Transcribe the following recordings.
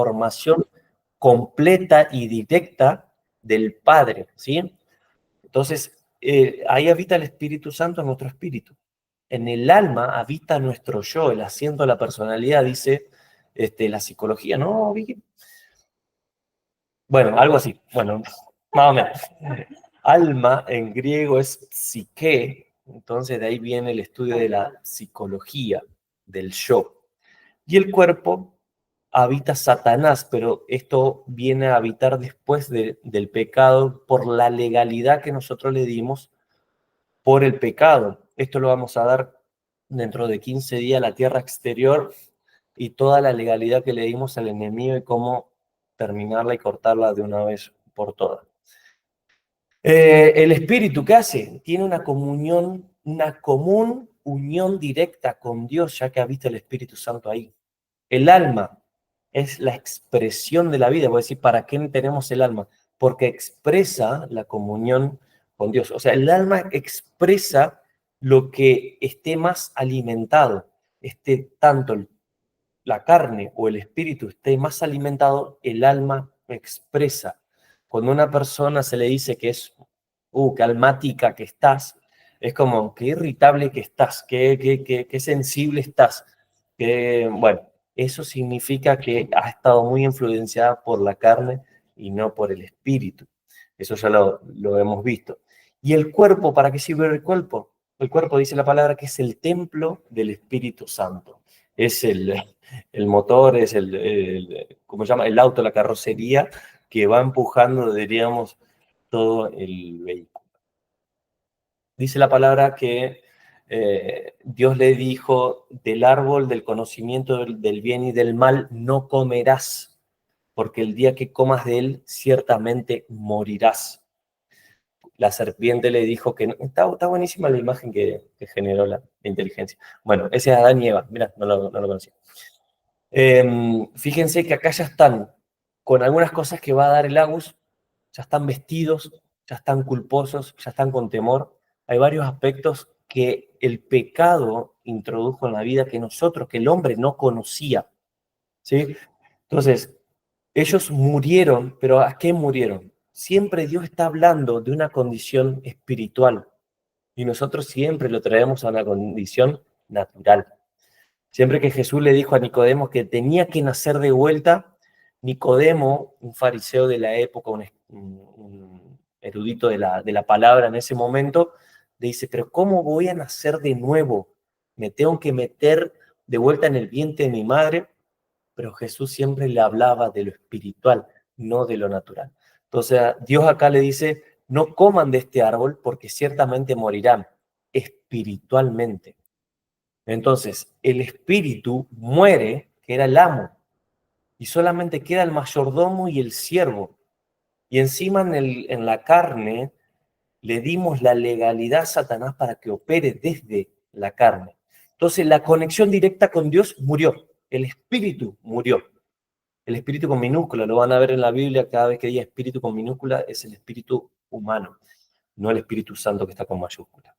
información completa y directa del Padre, ¿sí? Entonces, ahí habita el Espíritu Santo en nuestro espíritu. En el alma habita nuestro yo, el asiento de la personalidad, dice la psicología, ¿no, Vicky? Bueno, algo así, bueno, más o menos. Alma en griego es psique, entonces de ahí viene el estudio de la psicología, del yo. Y el cuerpo habita Satanás, pero esto viene a habitar después del pecado por la legalidad que nosotros le dimos por el pecado. Esto lo vamos a dar dentro de 15 días a la tierra exterior y toda la legalidad que le dimos al enemigo y cómo terminarla y cortarla de una vez por todas. El espíritu, ¿qué hace? Tiene una comunión, una común unión directa con Dios, ya que habita el Espíritu Santo ahí. El alma es la expresión de la vida. Voy a decir, ¿para qué tenemos el alma? Porque expresa la comunión con Dios. O sea, el alma expresa lo que esté más alimentado, esté tanto la carne o el espíritu esté más alimentado, el alma expresa. Cuando a una persona se le dice que es, qué almática que estás, es como, qué irritable que estás, qué sensible estás. Bueno, eso significa que ha estado muy influenciada por la carne y no por el espíritu. Eso ya lo hemos visto. ¿Y el cuerpo? ¿Para qué sirve el cuerpo? El cuerpo dice la palabra que es el templo del Espíritu Santo. Es el motor, es ¿cómo se llama? El auto, la carrocería que va empujando, diríamos, todo el vehículo. Dice la palabra que Dios le dijo, del árbol del conocimiento del bien y del mal no comerás, porque el día que comas de él, ciertamente morirás. La serpiente le dijo que no. Está buenísima la imagen que generó la inteligencia. Bueno, ese es Adán y Eva. Mirá, no lo conocía. Fíjense que acá ya están con algunas cosas que va a dar el Agus, ya están vestidos, ya están culposos, ya están con temor. Hay varios aspectos que el pecado introdujo en la vida que nosotros, que el hombre no conocía, ¿sí? Entonces, ellos murieron, pero ¿a qué murieron? Siempre Dios está hablando de una condición espiritual y nosotros siempre lo traemos a una condición natural. Siempre que Jesús le dijo a Nicodemo que tenía que nacer de vuelta, Nicodemo, un fariseo de la época, un erudito de la palabra en ese momento, le dice, pero ¿cómo voy a nacer de nuevo? ¿Me tengo que meter de vuelta en el vientre de mi madre? Pero Jesús siempre le hablaba de lo espiritual, no de lo natural. Entonces Dios acá le dice, no coman de este árbol porque ciertamente morirán espiritualmente. Entonces, el espíritu muere, que era el amo, y solamente queda el mayordomo y el siervo. Y encima en la carne le dimos la legalidad a Satanás para que opere desde la carne. Entonces, la conexión directa con Dios murió, el espíritu murió. El espíritu con minúscula, lo van a ver en la Biblia, cada vez que diga espíritu con minúscula, es el espíritu humano, no el Espíritu Santo que está con mayúscula.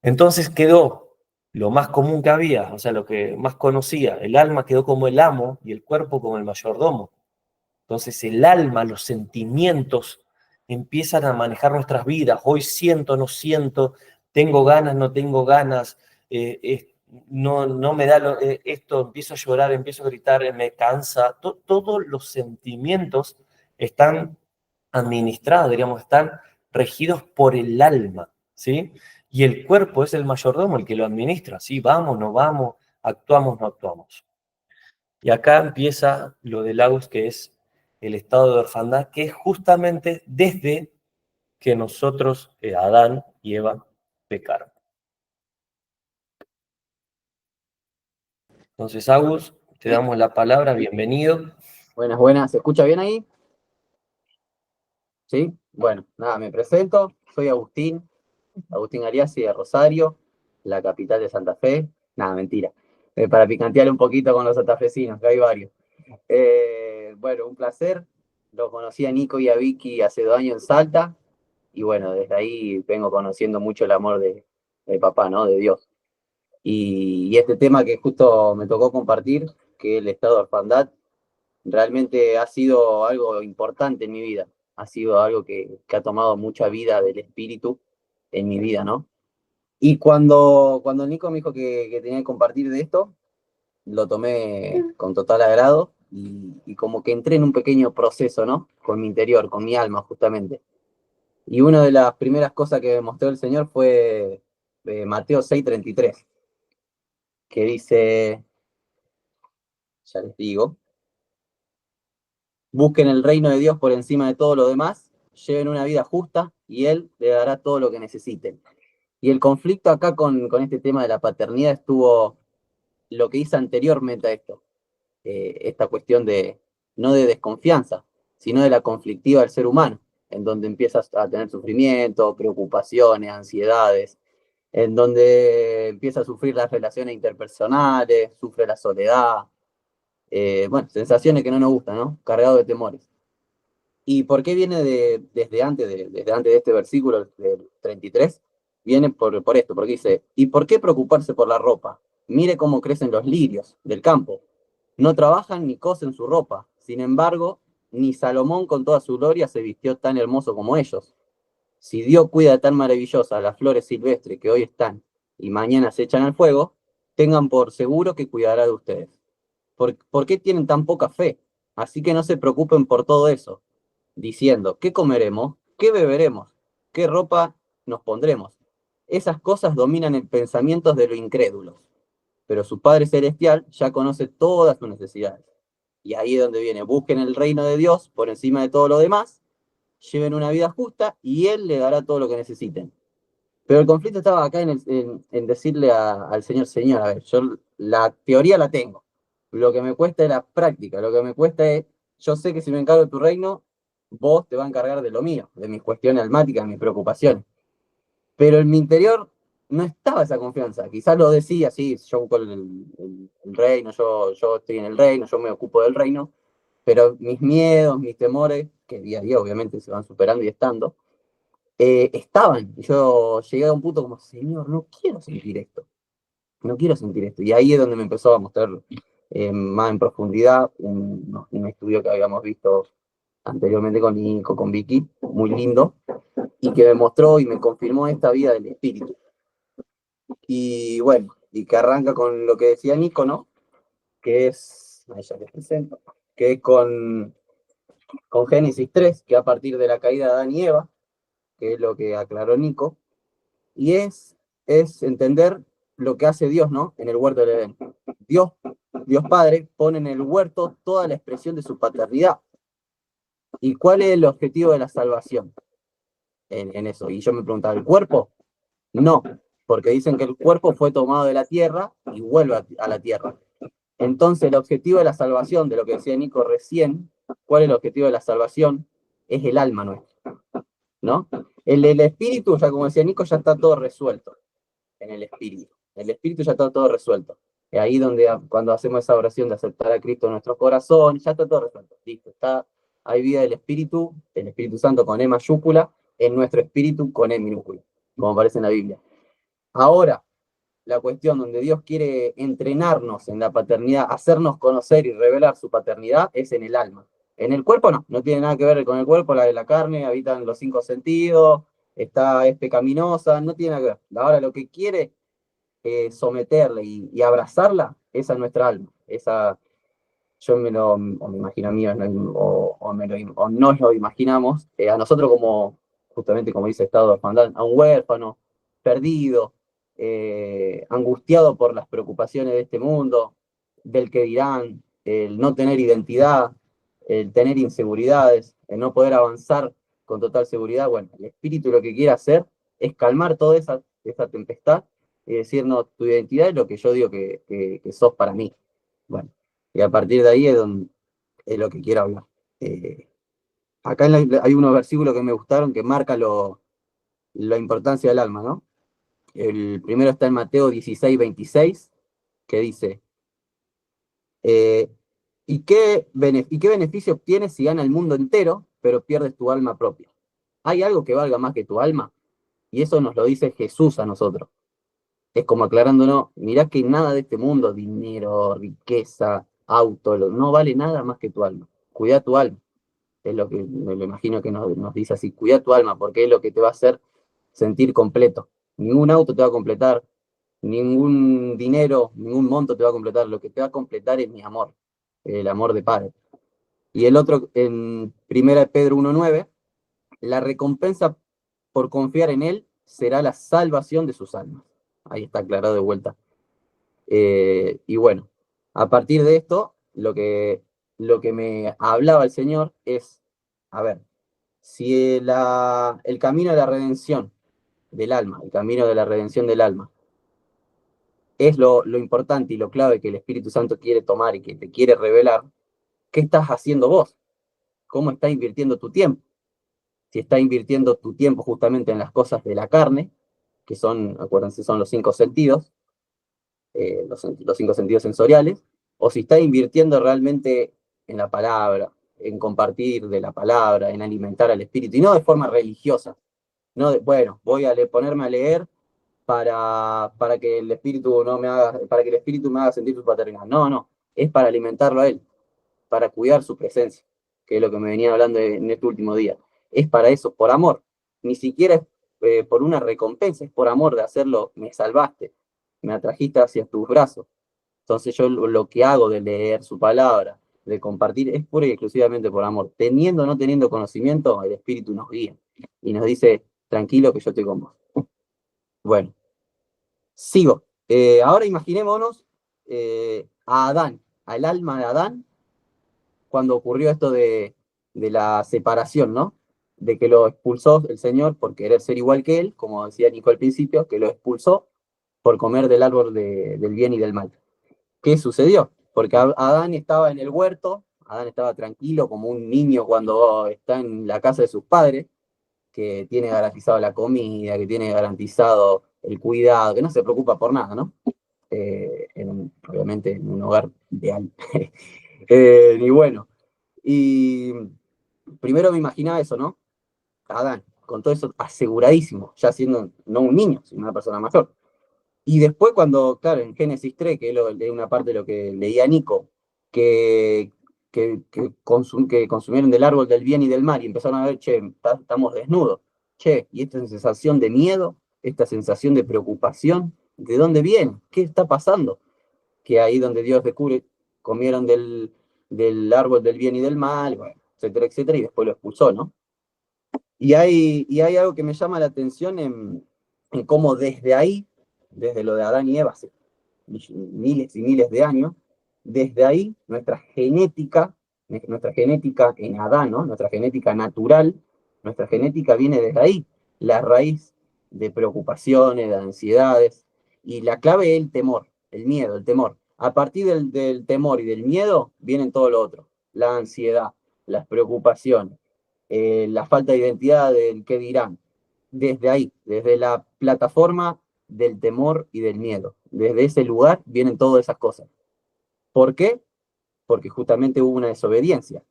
Entonces quedó lo más común que había, o sea, lo que más conocía. El alma quedó como el amo y el cuerpo como el mayordomo. Entonces el alma, los sentimientos empiezan a manejar nuestras vidas. Hoy siento, no siento, tengo ganas, no tengo ganas, no me da esto, empiezo a llorar, empiezo a gritar, me cansa. Todos los sentimientos están administrados, diríamos, están regidos por el alma, ¿sí? Y el cuerpo es el mayordomo, el que lo administra, ¿sí? Vamos, no vamos, actuamos, no actuamos. Y acá empieza lo del Agus, que es el estado de orfandad, que es justamente desde que nosotros, Adán y Eva, pecaron. Entonces, Agus, te damos la palabra, bienvenido. Buenas, buenas. ¿Se escucha bien ahí? ¿Sí? Bueno, nada, me presento. Soy Agustín Ariasi de Rosario, la capital de Santa Fe. Nada, mentira. Para picantear un poquito con los santafesinos, que hay varios. Bueno, un placer. Lo conocí a Nico y a Vicky hace 2 años en Salta. Y bueno, desde ahí vengo conociendo mucho el amor de papá, ¿no? De Dios. Y este tema que justo me tocó compartir, que es el estado de orfandad, realmente ha sido algo importante en mi vida, ha sido algo que ha tomado mucha vida del espíritu en mi vida, ¿no? Y cuando Nico me dijo que tenía que compartir de esto, lo tomé con total agrado y como que entré en un pequeño proceso, ¿no? Con mi interior, con mi alma, justamente. Y una de las primeras cosas que me mostró el Señor fue Mateo 6:33, que dice, ya les digo, busquen el reino de Dios por encima de todo lo demás, lleven una vida justa y Él le dará todo lo que necesiten. Y el conflicto acá con este tema de la paternidad estuvo lo que hice anteriormente a esto, esta cuestión de, no de desconfianza, sino de la conflictiva del ser humano, en donde empiezas a tener sufrimiento, preocupaciones, ansiedades, en donde empieza a sufrir las relaciones interpersonales, sufre la soledad, bueno, sensaciones que no nos gustan, ¿no? Cargado de temores. ¿Y por qué viene desde antes de este versículo, del 33? Viene por esto, porque dice, ¿y por qué preocuparse por la ropa? Mire cómo crecen los lirios del campo. No trabajan ni cosen su ropa. Sin embargo, ni Salomón con toda su gloria se vistió tan hermoso como ellos. Si Dios cuida tan maravillosas las flores silvestres que hoy están y mañana se echan al fuego, tengan por seguro que cuidará de ustedes. ¿Por qué tienen tan poca fe? Así que no se preocupen por todo eso, diciendo, ¿qué comeremos? ¿Qué beberemos? ¿Qué ropa nos pondremos? Esas cosas dominan el pensamiento de los incrédulos, pero su Padre Celestial ya conoce todas sus necesidades. Y ahí es donde viene, busquen el reino de Dios por encima de todo lo demás, lleven una vida justa y Él le dará todo lo que necesiten. Pero el conflicto estaba acá en decirle al Señor, Señor, a ver, yo la teoría la tengo, lo que me cuesta es la práctica, lo que me cuesta es, yo sé que si me encargo de tu reino, vos te vas a encargar de lo mío, de mis cuestiones almáticas, de mis preocupaciones. Pero en mi interior no estaba esa confianza, quizás lo decía, sí, yo busco el reino, yo estoy en el reino, yo me ocupo del reino, pero mis miedos, mis temores, que día a día obviamente se van superando y estando, estaban. Yo llegué a un punto como, Señor, no quiero sentir esto, no quiero sentir esto. Y ahí es donde me empezó a mostrar más en profundidad un estudio que habíamos visto anteriormente con Nico, con Vicky, muy lindo, y que me mostró y me confirmó esta vida del espíritu. Y bueno, y que arranca con lo que decía Nico, ¿no? Que es, ahí ya les presento, que es con Génesis 3, que a partir de la caída de Adán y Eva, que es lo que aclaró Nico, y es entender lo que hace Dios, ¿no? En el huerto del Edén. Dios, Dios Padre pone en el huerto toda la expresión de su paternidad. ¿Y cuál es el objetivo de la salvación en eso? Y yo me preguntaba, ¿el cuerpo? No, porque dicen que el cuerpo fue tomado de la tierra y vuelve a la tierra. Entonces, el objetivo de la salvación, de lo que decía Nico recién, ¿cuál es el objetivo de la salvación? Es el alma nuestra, ¿no? El espíritu, ya como decía Nico, ya está todo resuelto en el espíritu. El espíritu ya está todo resuelto. Es ahí donde cuando hacemos esa oración de aceptar a Cristo en nuestro corazón, ya está todo resuelto. Listo, hay vida del Espíritu Santo con E mayúscula, en nuestro espíritu con E minúscula, como aparece en la Biblia. Ahora, la cuestión donde Dios quiere entrenarnos en la paternidad, hacernos conocer y revelar su paternidad, es en el alma. En el cuerpo no tiene nada que ver con el cuerpo, la de la carne, habitan los 5 sentidos, es pecaminosa, no tiene nada que ver. Ahora lo que quiere someterla y abrazarla, esa es nuestra alma. Esa, yo o me imagino a mí, o nos lo imaginamos, a nosotros como, justamente como dice Estado de Orfandad, a un huérfano, perdido, angustiado por las preocupaciones de este mundo, del que dirán, el no tener identidad, el tener inseguridades, el no poder avanzar con total seguridad. Bueno, el espíritu lo que quiere hacer es calmar toda esa tempestad y decir, no, tu identidad es lo que yo digo que sos para mí. Bueno, y a partir de ahí es lo que quiero hablar. Acá hay unos versículos que me gustaron que marcan la importancia del alma, ¿no? El primero está en Mateo 16:26, que dice, eh, ¿y qué beneficio obtienes si gana el mundo entero, pero pierdes tu alma propia? ¿Hay algo que valga más que tu alma? Y eso nos lo dice Jesús a nosotros. Es como aclarándonos, mirá que nada de este mundo, dinero, riqueza, auto, no vale nada más que tu alma. Cuida tu alma. Es lo que me lo imagino que nos dice así. Cuida tu alma, porque es lo que te va a hacer sentir completo. Ningún auto te va a completar, ningún dinero, ningún monto te va a completar. Lo que te va a completar es mi amor, el amor de Padre. Y el otro, en 1 Pedro 1:9, la recompensa por confiar en Él será la salvación de sus almas. Ahí está aclarado de vuelta. Y bueno, a partir de esto, lo que me hablaba el Señor es, a ver, si el camino de la redención del alma, el camino de la redención del alma, es lo importante y lo clave que el Espíritu Santo quiere tomar y que te quiere revelar, ¿qué estás haciendo vos? ¿Cómo estás invirtiendo tu tiempo? Si estás invirtiendo tu tiempo justamente en las cosas de la carne, que son, acuérdense, son los 5 sentidos, los 5 sentidos sensoriales, o si estás invirtiendo realmente en la palabra, en compartir de la palabra, en alimentar al espíritu, y no de forma religiosa, no de, bueno, voy a ponerme a leer para que el espíritu no me haga, para que el espíritu me haga sentir su paternidad. No, no, es para alimentarlo a él, para cuidar su presencia, que es lo que me venía hablando en este último día. Es para eso, por amor. Ni siquiera es por una recompensa, es por amor de hacerlo, me salvaste, me atrajiste hacia tus brazos. Entonces yo lo que hago de leer su palabra, de compartir, es pura y exclusivamente por amor. Teniendo o no teniendo conocimiento, el Espíritu nos guía y nos dice, tranquilo que yo estoy con vos. Bueno, sigo. Ahora imaginémonos a Adán, al alma de Adán, cuando ocurrió esto de la separación, ¿no? De que lo expulsó el Señor por querer ser igual que él, como decía Nico al principio, que lo expulsó por comer del árbol del bien y del mal. ¿Qué sucedió? Porque Adán estaba en el huerto, Adán estaba tranquilo como un niño cuando está en la casa de sus padres, que tiene garantizado la comida, que tiene garantizado el cuidado, que no se preocupa por nada, ¿no? Obviamente en un hogar ideal. Y bueno, y primero me imaginaba eso, ¿no? Adán, con todo eso aseguradísimo, ya siendo no un niño, sino una persona mayor. Y después cuando, claro, en Génesis 3, que es una parte de lo que leía Nico, que, que consumieron del árbol del bien y del mal y empezaron a ver, che, estamos desnudos. Che, y esta sensación de miedo, esta sensación de preocupación, ¿de dónde viene? ¿Qué está pasando? Que ahí donde Dios descubre, comieron del árbol del bien y del mal, bueno, etcétera, etcétera, y después lo expulsó, ¿no? Y hay algo que me llama la atención en cómo desde ahí, desde lo de Adán y Eva, hace miles y miles de años, desde ahí nuestra genética en Adán, ¿no? Nuestra genética natural, nuestra genética viene desde ahí, la raíz de preocupaciones, de ansiedades, y la clave es el temor, el miedo, el temor. A partir del temor y del miedo vienen todo lo otro, la ansiedad, las preocupaciones, la falta de identidad del qué dirán. Desde ahí, desde la plataforma del temor y del miedo. Desde ese lugar vienen todas esas cosas. ¿Por qué? Porque justamente hubo una desobediencia.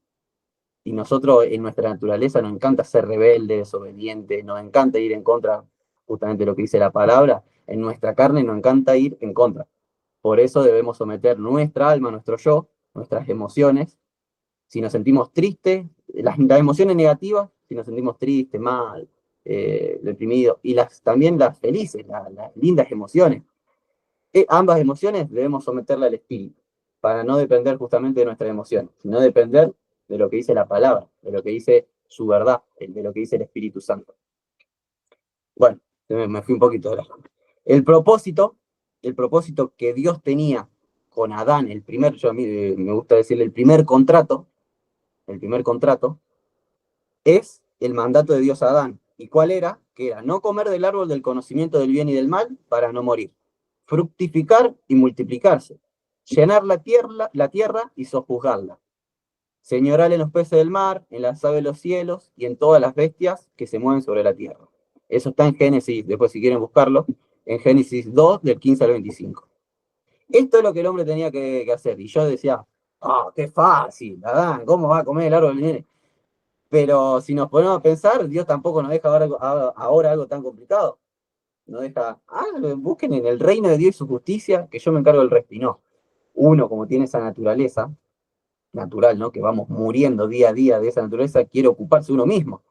Y nosotros en nuestra naturaleza nos encanta ser rebeldes, desobedientes, nos encanta ir en contra, justamente de lo que dice la palabra, en nuestra carne nos encanta ir en contra. Por eso debemos someter nuestra alma, nuestro yo, nuestras emociones. Si nos sentimos tristes, las emociones negativas, si nos sentimos tristes, mal, deprimidos, y también las felices, las lindas emociones. Ambas emociones debemos someterla al espíritu, para no depender justamente de nuestras emociones, sino depender de lo que dice la palabra, de lo que dice su verdad, de lo que dice el Espíritu Santo. Bueno, me fui un poquito de la rama. El propósito que Dios tenía con Adán, yo a mí me gusta decirle el primer contrato, es el mandato de Dios a Adán. ¿Y cuál era? Que era no comer del árbol del conocimiento del bien y del mal para no morir. Fructificar y multiplicarse. Llenar la tierra y sojuzgarla. Señorar en los peces del mar, en las aves de los cielos y en todas las bestias que se mueven sobre la tierra. Eso está en Génesis, después si quieren buscarlo, en Génesis 2, del 15 al 25. Esto es lo que el hombre tenía que hacer. Y yo decía, qué fácil, Adán, ¿cómo va a comer el árbol del bien? Pero si nos ponemos a pensar, Dios tampoco nos deja ahora algo tan complicado. Nos deja, busquen en el reino de Dios y su justicia, que yo me encargo del resto. Y no. uno, como tiene esa naturaleza natural, ¿no? Que vamos muriendo día a día de esa naturaleza, quiere ocuparse uno mismo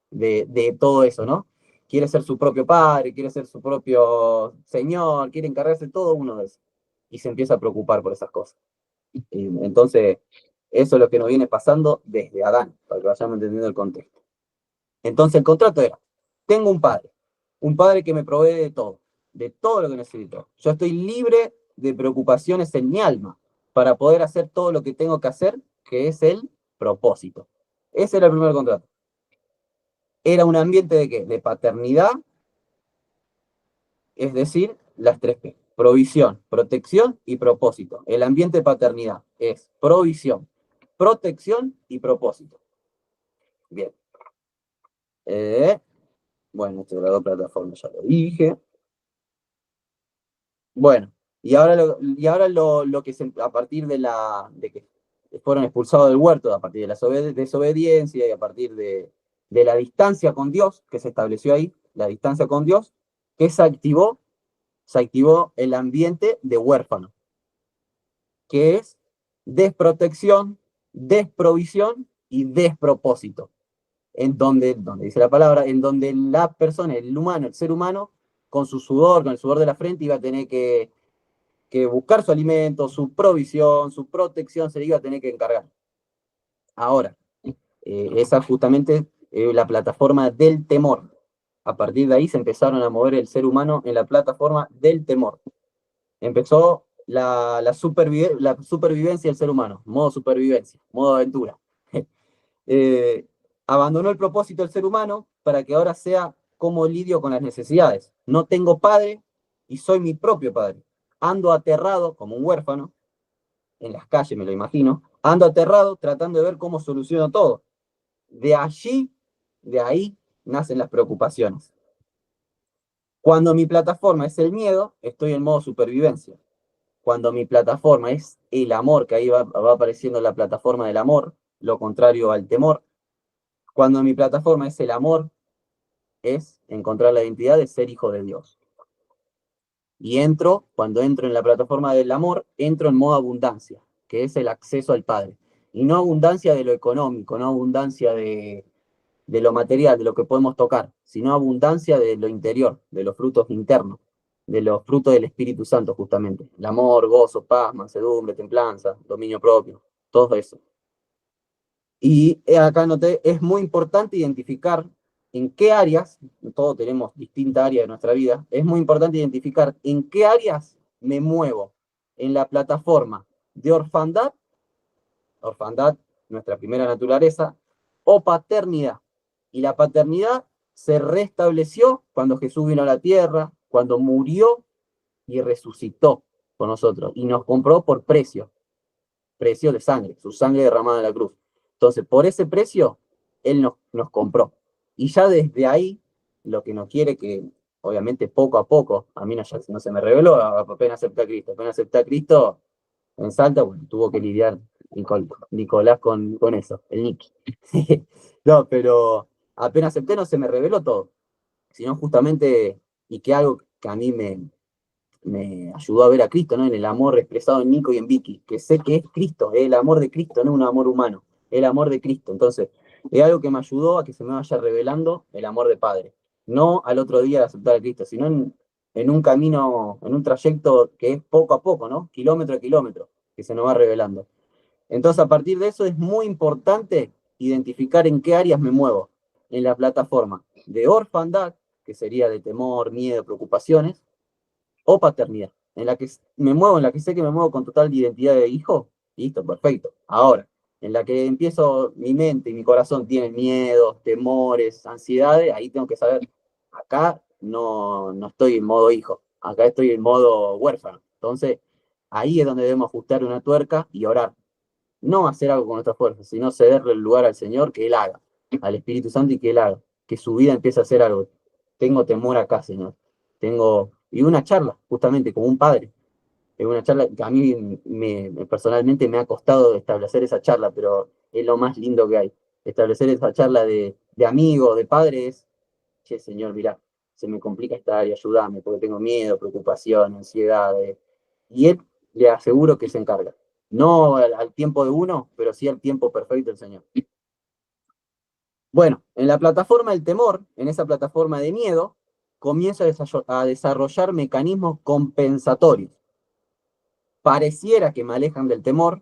de todo eso, ¿no? Quiere ser su propio padre, quiere ser su propio señor, quiere encargarse todo uno de eso. Y se empieza a preocupar por esas cosas. Entonces, eso es lo que nos viene pasando desde Adán, para que vayamos entendiendo el contexto. Entonces, el contrato era, tengo un padre que me provee de todo lo que necesito. Yo estoy libre de preocupaciones en mi alma para poder hacer todo lo que tengo que hacer, que es el propósito. Ese era el primer contrato. Era un ambiente de ¿qué? De paternidad, es decir, las tres P. Provisión, protección y propósito. El ambiente de paternidad es provisión, protección y propósito. Bien. Bueno, esto de las dos plataformas ya lo dije. Bueno, y ahora lo que a partir de que fueron expulsados del huerto, a partir de la desobediencia y a partir de la distancia con Dios que se estableció ahí, la distancia con Dios, que se activó el ambiente de huérfano, que es desprotección, desprovisión y despropósito. En donde dice la palabra, en donde la persona, el humano, el ser humano, con su sudor, con el sudor de la frente, iba a tener que buscar su alimento, su provisión, su protección, se le iba a tener que encargar. Ahora, esa justamente la plataforma del temor. A partir de ahí se empezaron a mover el ser humano en la plataforma del temor. Empezó la supervivencia del ser humano, modo supervivencia, modo aventura. Abandonó el propósito del ser humano para que ahora sea cómo lidio con las necesidades. No tengo padre y soy mi propio padre. Ando aterrado como un huérfano, en las calles me lo imagino, ando aterrado tratando de ver cómo soluciono todo. De allí, de ahí, nacen las preocupaciones. Cuando mi plataforma es el miedo, estoy en modo supervivencia. Cuando mi plataforma es el amor, que ahí va apareciendo la plataforma del amor, lo contrario al temor. Cuando mi plataforma es el amor, es encontrar la identidad de ser hijo de Dios. Y cuando entro en la plataforma del amor, entro en modo abundancia, que es el acceso al Padre. Y no abundancia de lo económico, no abundancia de lo material, de lo que podemos tocar, sino abundancia de lo interior, de los frutos internos, de los frutos del Espíritu Santo, justamente. El amor, gozo, paz, mansedumbre, templanza, dominio propio, todo eso. Y acá noté, es muy importante identificar en qué áreas, todos tenemos distintas áreas de nuestra vida, es muy importante identificar en qué áreas me muevo en la plataforma de orfandad, nuestra primera naturaleza, o paternidad. Y la paternidad se restableció cuando Jesús vino a la tierra, cuando murió y resucitó con nosotros, y nos compró por precio de sangre, su sangre derramada en la cruz. Entonces, por ese precio, Él nos compró. Y ya desde ahí, lo que nos quiere que, obviamente, poco a poco, a mí no se me reveló, apenas acepté a Cristo, en Salta, bueno, tuvo que lidiar Nicolás con eso, el Nicky. No, pero apenas acepté no se me reveló todo, sino justamente, y que algo que a mí me ayudó a ver a Cristo, ¿no? En el amor expresado en Nico y en Vicky, que sé que es Cristo, es el amor de Cristo, no es un amor humano, es el amor de Cristo. Entonces, es algo que me ayudó a que se me vaya revelando el amor de Padre. No al otro día de aceptar a Cristo, sino en un camino, en un trayecto que es poco a poco, ¿no? Kilómetro a kilómetro, que se nos va revelando. Entonces, a partir de eso es muy importante identificar en qué áreas me muevo. En la plataforma de orfandad, que sería de temor, miedo, preocupaciones, o paternidad, en la que me muevo, en la que sé que me muevo con total identidad de hijo, listo, perfecto. Ahora, en la que empiezo, mi mente y mi corazón tienen miedos, temores, ansiedades, ahí tengo que saber, acá no estoy en modo hijo, acá estoy en modo huérfano. Entonces, ahí es donde debemos ajustar una tuerca y orar. No hacer algo con nuestra fuerza, sino cederle el lugar al Señor que Él haga, al Espíritu Santo y que Él haga, que su vida empiece a hacer algo. Tengo temor acá, Señor. Y una charla, justamente, como un padre. Es una charla que a mí personalmente me ha costado establecer esa charla, pero es lo más lindo que hay. Establecer esa charla de amigo, de padre, es, che, Señor, mirá, se me complica esta área, ayúdame, porque tengo miedo, preocupación, ansiedad. Y Él le aseguro que se encarga. No al tiempo de uno, pero sí al tiempo perfecto del Señor. Bueno, en la plataforma del temor, en esa plataforma de miedo, comienzo a desarrollar mecanismos compensatorios. Pareciera que me alejan del temor,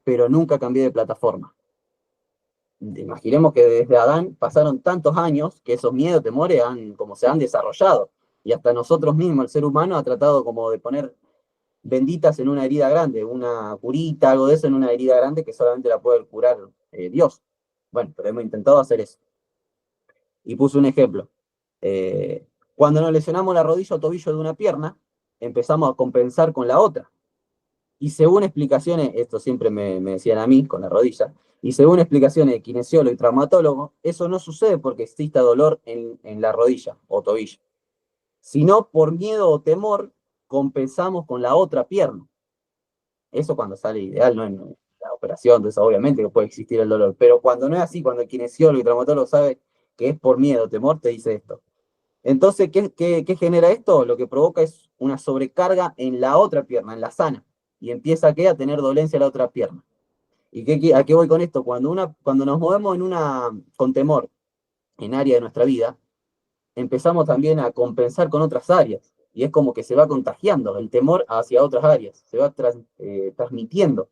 pero nunca cambié de plataforma. Imaginemos que desde Adán pasaron tantos años que esos miedos, temores, como se han desarrollado. Y hasta nosotros mismos, el ser humano, ha tratado como de poner benditas en una herida grande, una curita, algo de eso en una herida grande que solamente la puede curar Dios. Bueno, pero hemos intentado hacer eso. Y puse un ejemplo. Eh, Cuando nos lesionamos la rodilla o tobillo de una pierna, empezamos a compensar con la otra. Y según explicaciones, esto siempre me decían a mí con la rodilla, y según explicaciones de kinesiólogo y traumatólogo, eso no sucede porque exista dolor en la rodilla o tobillo, sino por miedo o temor compensamos con la otra pierna. Eso cuando sale ideal, no en la operación, entonces obviamente que puede existir el dolor, pero cuando no es así, cuando el kinesiólogo y traumatólogo sabe que es por miedo o temor, te dice esto. Entonces, ¿qué genera esto? Lo que provoca es una sobrecarga en la otra pierna, en la sana, y empieza a tener dolencia en la otra pierna. ¿Y a qué voy con esto? Cuando nos movemos con temor en área de nuestra vida, empezamos también a compensar con otras áreas. Y es como que se va contagiando el temor hacia otras áreas, se va transmitiendo.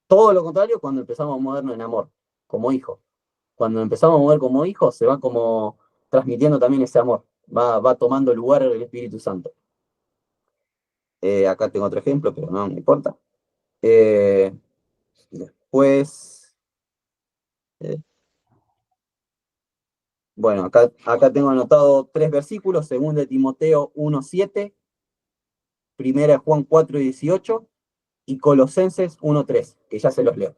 Todo lo contrario cuando empezamos a movernos en amor, como hijos. Cuando empezamos a mover como hijos, se va como transmitiendo también ese amor. Va tomando lugar el Espíritu Santo. Acá tengo otro ejemplo, pero no me importa. Después, eh, bueno, acá tengo anotado 3 versículos, 2 Timoteo 1:7, 1 Juan 4:18 y Colosenses 1:3, que ya se los leo.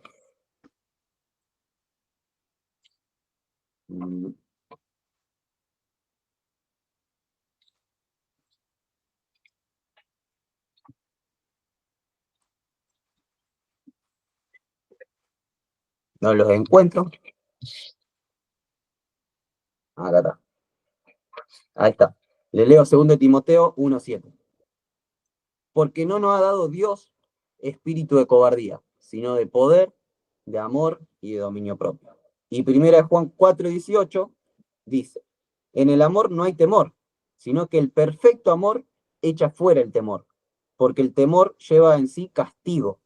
No los encuentro. Acá está. Ahí está. Le leo 2 Timoteo 1:7. Porque no nos ha dado Dios espíritu de cobardía, sino de poder, de amor y de dominio propio. Y 1 Juan 4:18 dice, en el amor no hay temor, sino que el perfecto amor echa fuera el temor, porque el temor lleva en sí castigo,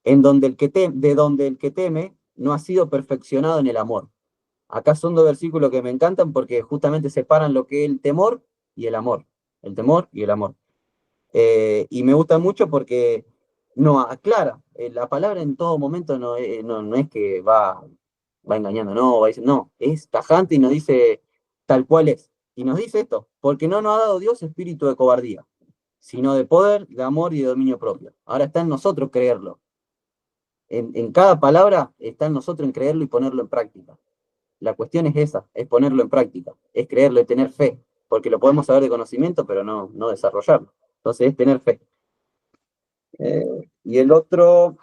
de donde el que teme no ha sido perfeccionado en el amor. Acá son 2 versículos que me encantan porque justamente separan lo que es el temor y el amor. El temor y el amor. Y me gusta mucho porque no aclara. La palabra en todo momento no es que va engañando, no, va diciendo, no, es tajante y nos dice tal cual es. Y nos dice esto, porque no nos ha dado Dios espíritu de cobardía, sino de poder, de amor y de dominio propio. Ahora está en nosotros creerlo. En cada palabra está en nosotros en creerlo y ponerlo en práctica. La cuestión es esa, es ponerlo en práctica, es creerlo, es tener fe, porque lo podemos saber de conocimiento, pero no desarrollarlo. Entonces es tener fe. Y el otro,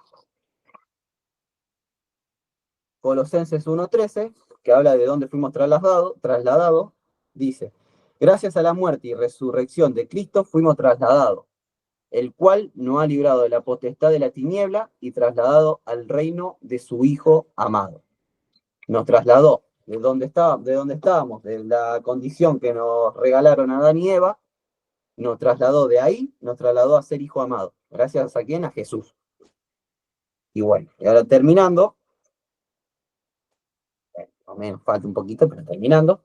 Colosenses 1:13, que habla de dónde fuimos trasladados, dice, gracias a la muerte y resurrección de Cristo fuimos trasladados, el cual nos ha librado de la potestad de la tiniebla y trasladado al reino de su Hijo amado. Nos trasladó de donde estábamos, de la condición que nos regalaron Adán y Eva, nos trasladó de ahí, nos trasladó a ser Hijo amado. ¿Gracias a quién? A Jesús. Y bueno, y ahora terminando, más o menos falta un poquito, pero terminando.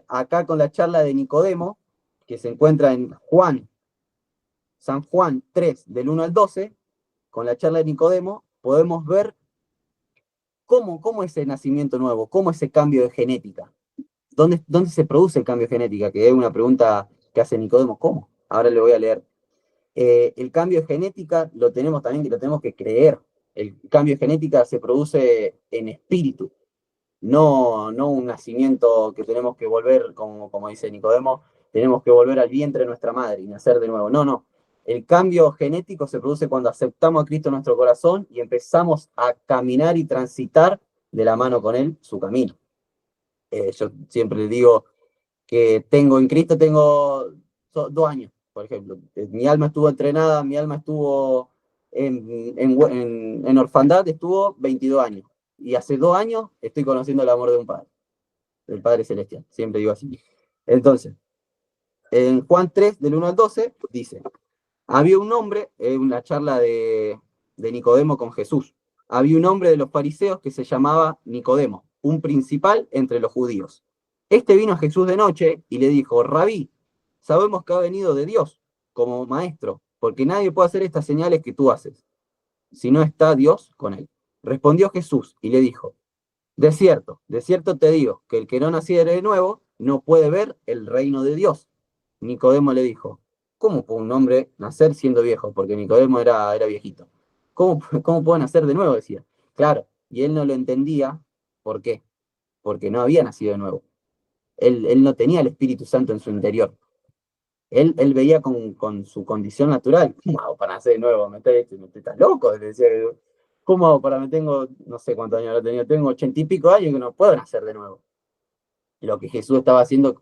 Acá con la charla de Nicodemo, que se encuentra en San Juan 3, del 1 al 12, con la charla de Nicodemo, podemos ver cómo es el nacimiento nuevo, cómo es ese cambio de genética. ¿Dónde se produce el cambio de genética? Que es una pregunta que hace Nicodemo. ¿Cómo? Ahora le voy a leer. El cambio de genética lo tenemos también, que lo tenemos que creer. El cambio de genética se produce en espíritu. No un nacimiento que tenemos que volver, como dice Nicodemo, tenemos que volver al vientre de nuestra madre y nacer de nuevo. No. El cambio genético se produce cuando aceptamos a Cristo en nuestro corazón y empezamos a caminar y transitar de la mano con Él su camino. Yo siempre les digo que en Cristo tengo 2 años. por ejemplo, mi alma estuvo entrenada, mi alma estuvo en orfandad, estuvo 22 años. Y hace 2 años estoy conociendo el amor de un padre, del Padre Celestial, siempre digo así. Entonces, en Juan 3, del 1 al 12, dice, había un hombre, una charla de Nicodemo con Jesús, había un hombre de los fariseos que se llamaba Nicodemo, un principal entre los judíos. Este vino a Jesús de noche y le dijo, Rabí, sabemos que ha venido de Dios como maestro, porque nadie puede hacer estas señales que tú haces, si no está Dios con él. Respondió Jesús y le dijo, de cierto te digo, que el que no naciere de nuevo no puede ver el reino de Dios. Nicodemo le dijo, ¿cómo puede un hombre nacer siendo viejo? Porque Nicodemo era viejito. ¿Cómo puede nacer de nuevo? Decía. Claro, y él no lo entendía. ¿Por qué? Porque no había nacido de nuevo. Él no tenía el Espíritu Santo en su interior. Él veía con su condición natural. ¿Cómo hago para nacer de nuevo? ¿Me estás loco? Le decía, ¿cómo hago para me tengo, no sé cuántos años lo tenía, tengo 80 y pico años que no puedo nacer de nuevo? Lo que Jesús estaba haciendo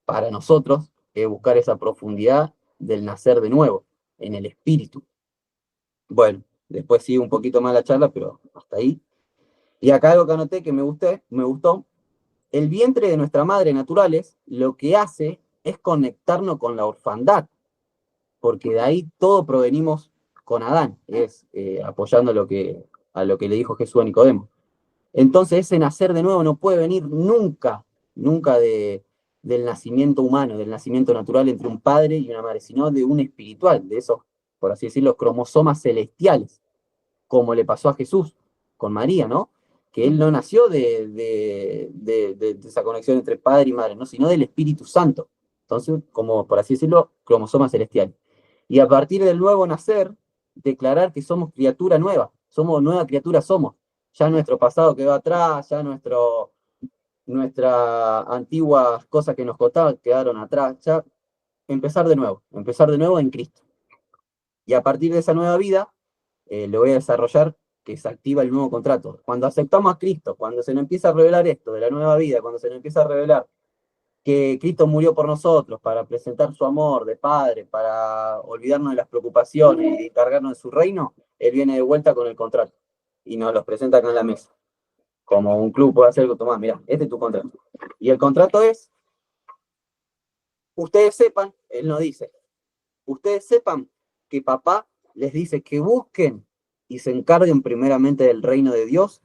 para nosotros es buscar esa profundidad del nacer de nuevo, en el espíritu. Bueno, después sigue un poquito más la charla, pero hasta ahí. Y acá algo que anoté que me gustó, el vientre de nuestra madre naturales lo que hace es conectarnos con la orfandad, porque de ahí todo provenimos con Adán, es apoyando a lo que le dijo Jesús a Nicodemo. Entonces ese nacer de nuevo no puede venir nunca, nunca del nacimiento humano, del nacimiento natural entre un padre y una madre, sino de un espiritual, de esos, por así decirlo, cromosomas celestiales, como le pasó a Jesús con María, ¿no? Que él no nació de esa conexión entre padre y madre, ¿no? Sino del Espíritu Santo. Entonces, como por así decirlo, cromosomas celestiales. Y a partir del nuevo nacer, declarar que somos criatura nueva, somos nueva criatura, somos. Ya nuestro pasado quedó atrás, ya nuestras antiguas cosas que nos costaban quedaron atrás, ya empezar de nuevo en Cristo. Y a partir de esa nueva vida, lo voy a desarrollar, que se activa el nuevo contrato. Cuando aceptamos a Cristo, cuando se nos empieza a revelar esto de la nueva vida, cuando se nos empieza a revelar que Cristo murió por nosotros para presentar su amor de Padre, para olvidarnos de las preocupaciones y encargarnos de su reino, Él viene de vuelta con el contrato y nos los presenta acá en la mesa. Como un club puede hacer algo, Tomás, mira, este es tu contrato. Y el contrato es, ustedes sepan, Él nos dice, ustedes sepan que papá les dice que busquen y se encarguen primeramente del reino de Dios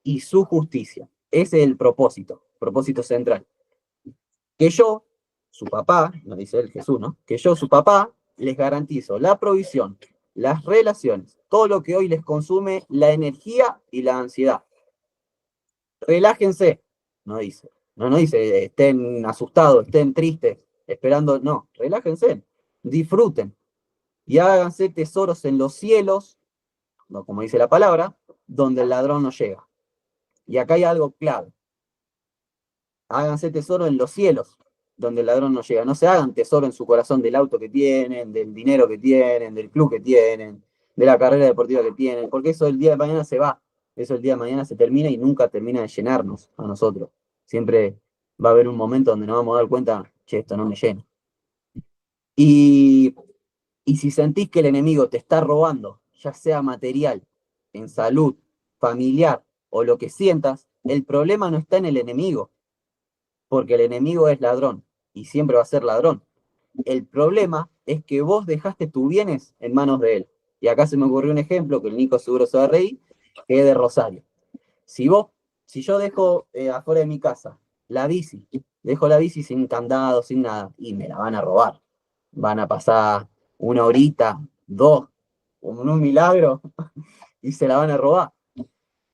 y su justicia. Ese es el propósito central. Que yo, su papá, nos dice el Jesús, ¿no? Que yo, su papá, les garantizo la provisión, las relaciones, todo lo que hoy les consume la energía y la ansiedad. Relájense, no dice. No dice estén asustados, estén tristes, esperando, no, relájense, disfruten y háganse tesoros en los cielos, no, como dice la palabra, donde el ladrón no llega. Y acá hay algo clave. Háganse tesoro en los cielos, donde el ladrón no llega. No se hagan tesoro en su corazón del auto que tienen, del dinero que tienen, del club que tienen, de la carrera deportiva que tienen, porque eso el día de mañana se va. Eso el día de mañana se termina y nunca termina de llenarnos a nosotros. Siempre va a haber un momento donde nos vamos a dar cuenta, che, esto no me llena. Y si sentís que el enemigo te está robando, ya sea material, en salud, familiar o lo que sientas, el problema no está en el enemigo, porque el enemigo es ladrón y siempre va a ser ladrón. El problema es que vos dejaste tus bienes en manos de él. Y acá se me ocurrió un ejemplo que el Nico seguro se va a reír, que es de Rosario. Si yo dejo afuera de mi casa la bici, dejo la bici sin candado, sin nada, y me la van a robar. Van a pasar 1 horita, 2, como un milagro, y se la van a robar.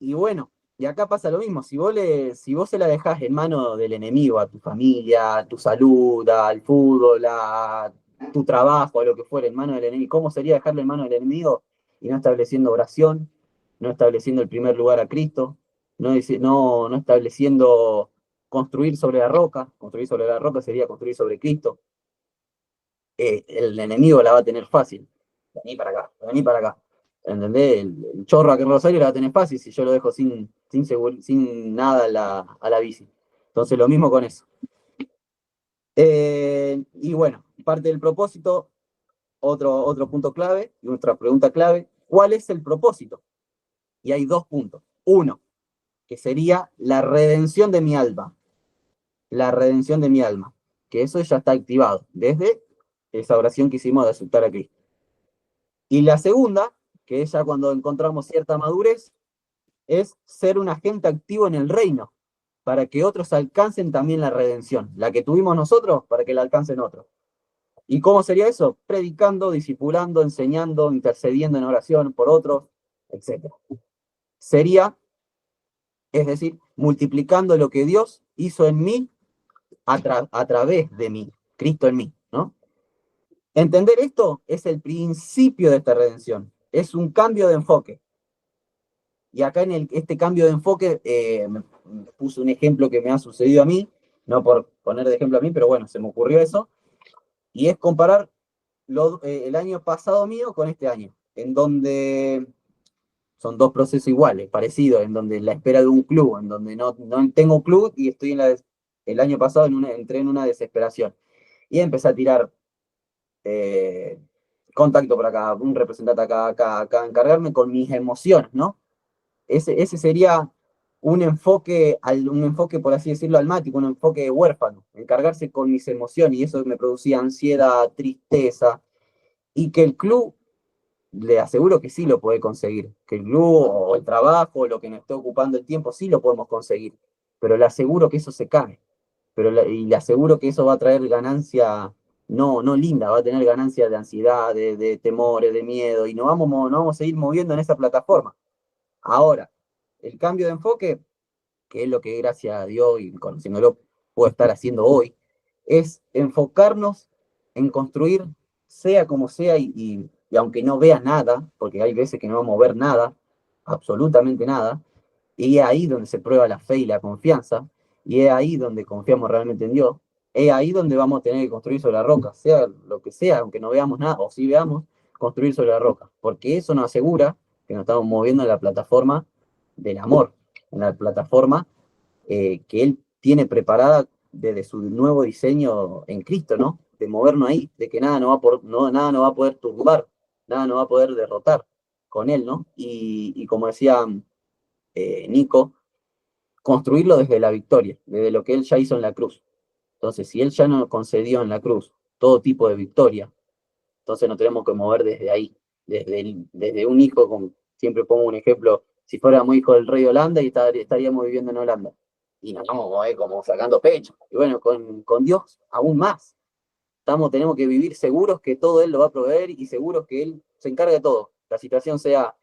Y bueno, y acá pasa lo mismo, si vos se la dejás en manos del enemigo, a tu familia, a tu salud, al fútbol, a tu trabajo, a lo que fuera, en manos del enemigo, ¿cómo sería dejarle en manos del enemigo y no estableciendo oración, no estableciendo el primer lugar a Cristo, no estableciendo construir sobre la roca sería construir sobre Cristo? El enemigo la va a tener fácil. Vení para acá. ¿Entendés? El chorro aquí en Rosario la va a tener fácil si yo lo dejo sin nada a la bici. Entonces lo mismo con eso. Y bueno, parte del propósito otro punto clave, nuestra pregunta clave, ¿cuál es el propósito? Y hay 2 puntos. Uno, que sería la redención de mi alma. La redención de mi alma. Que eso ya está activado desde esa oración que hicimos de aceptar a Cristo. Y la segunda, que es ya cuando encontramos cierta madurez, es ser un agente activo en el reino, para que otros alcancen también la redención. La que tuvimos nosotros, para que la alcancen otros. ¿Y cómo sería eso? Predicando, discipulando, enseñando, intercediendo en oración por otros, etc. Sería, es decir, multiplicando lo que Dios hizo en mí a través de mí, Cristo en mí, ¿no? Entender esto es el principio de esta redención, es un cambio de enfoque. Y acá en este cambio de enfoque me puse un ejemplo que me ha sucedido a mí, no por poner de ejemplo a mí, pero bueno, se me ocurrió eso, y es comparar el año pasado mío con este año, en donde son 2 procesos iguales, parecidos, en donde la espera de un club, en donde no tengo club y estoy el año pasado entré en una desesperación. Y empecé a tirar contacto por acá, un representante acá, encargarme con mis emociones, ¿no? Ese sería un enfoque, por así decirlo, almático, un enfoque huérfano, encargarse con mis emociones, y eso me producía ansiedad, tristeza, y que el club, le aseguro que sí lo puede conseguir, que el club o el trabajo, o lo que nos esté ocupando el tiempo, sí lo podemos conseguir, pero le aseguro que eso se cae, y le aseguro que eso va a traer ganancia no linda, va a tener ganancia de ansiedad, de temores, de miedo, y no vamos a seguir moviendo en esa plataforma. Ahora, el cambio de enfoque, que es lo que gracias a Dios y conociéndolo puedo estar haciendo hoy, es enfocarnos en construir, sea como sea, y aunque no vea nada, porque hay veces que no vamos a ver nada, absolutamente nada, y es ahí donde se prueba la fe y la confianza, y es ahí donde confiamos realmente en Dios, es ahí donde vamos a tener que construir sobre la roca, sea lo que sea, aunque no veamos nada, o si veamos, construir sobre la roca, porque eso nos asegura que nos estamos moviendo en la plataforma del amor, en la plataforma que Él tiene preparada desde su nuevo diseño en Cristo, ¿no? De movernos ahí, de que nada nada nos va a poder turbar, nada nos va a poder derrotar con Él, ¿no? Y como decía Nico, construirlo desde la victoria, desde lo que Él ya hizo en la cruz. Entonces, si Él ya nos concedió en la cruz todo tipo de victoria, entonces nos tenemos que mover desde ahí, desde un hijo, siempre pongo un ejemplo, si fuéramos hijos del rey de Holanda y estaríamos viviendo en Holanda. Y nos vamos a mover como sacando pecho. Y bueno, con Dios aún más. Tenemos que vivir seguros que todo Él lo va a proveer y seguros que Él se encarga de todo. La situación sea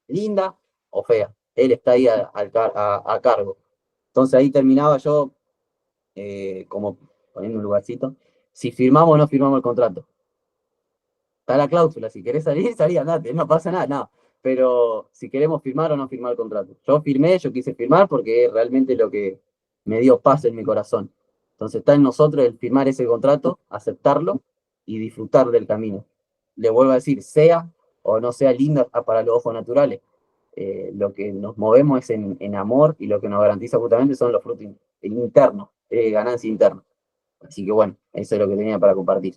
linda o fea. Él está ahí a cargo. Entonces ahí terminaba yo, como poniendo un lugarcito, si firmamos o no firmamos el contrato. Está la cláusula, si querés salir, salí, andate, no pasa nada, no. Pero si queremos firmar o no firmar el contrato. Yo quise firmar porque es realmente lo que me dio paz en mi corazón. Entonces está en nosotros el firmar ese contrato, aceptarlo y disfrutar del camino. Le vuelvo a decir, sea o no sea lindo para los ojos naturales. Lo que nos movemos es en amor, y lo que nos garantiza justamente son los frutos internos, ganancia interna. Así que bueno, eso es lo que tenía para compartir.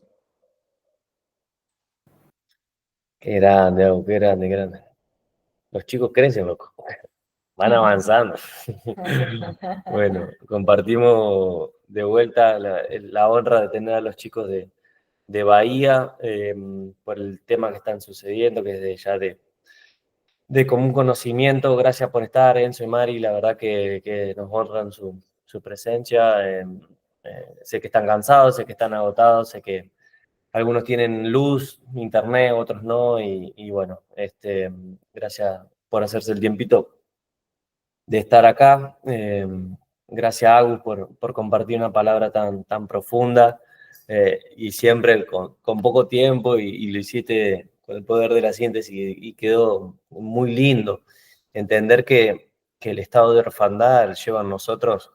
Qué grande, Agus, qué grande, qué grande. Los chicos crecen, loco. Van avanzando. Bueno, compartimos de vuelta la honra de tener a los chicos de Bahía por el tema que están sucediendo, que es de común conocimiento. Gracias por estar, Enzo y Mari. La verdad que nos honran su presencia. Sé que están cansados, sé que están agotados, sé que algunos tienen luz, internet, otros no. Y bueno, gracias por hacerse el tiempito de estar acá. Gracias, Agus, por compartir una palabra tan profunda y siempre con poco tiempo, y lo hiciste con el poder de la síntesis, y quedó muy lindo entender que el estado de orfandad lleva en nosotros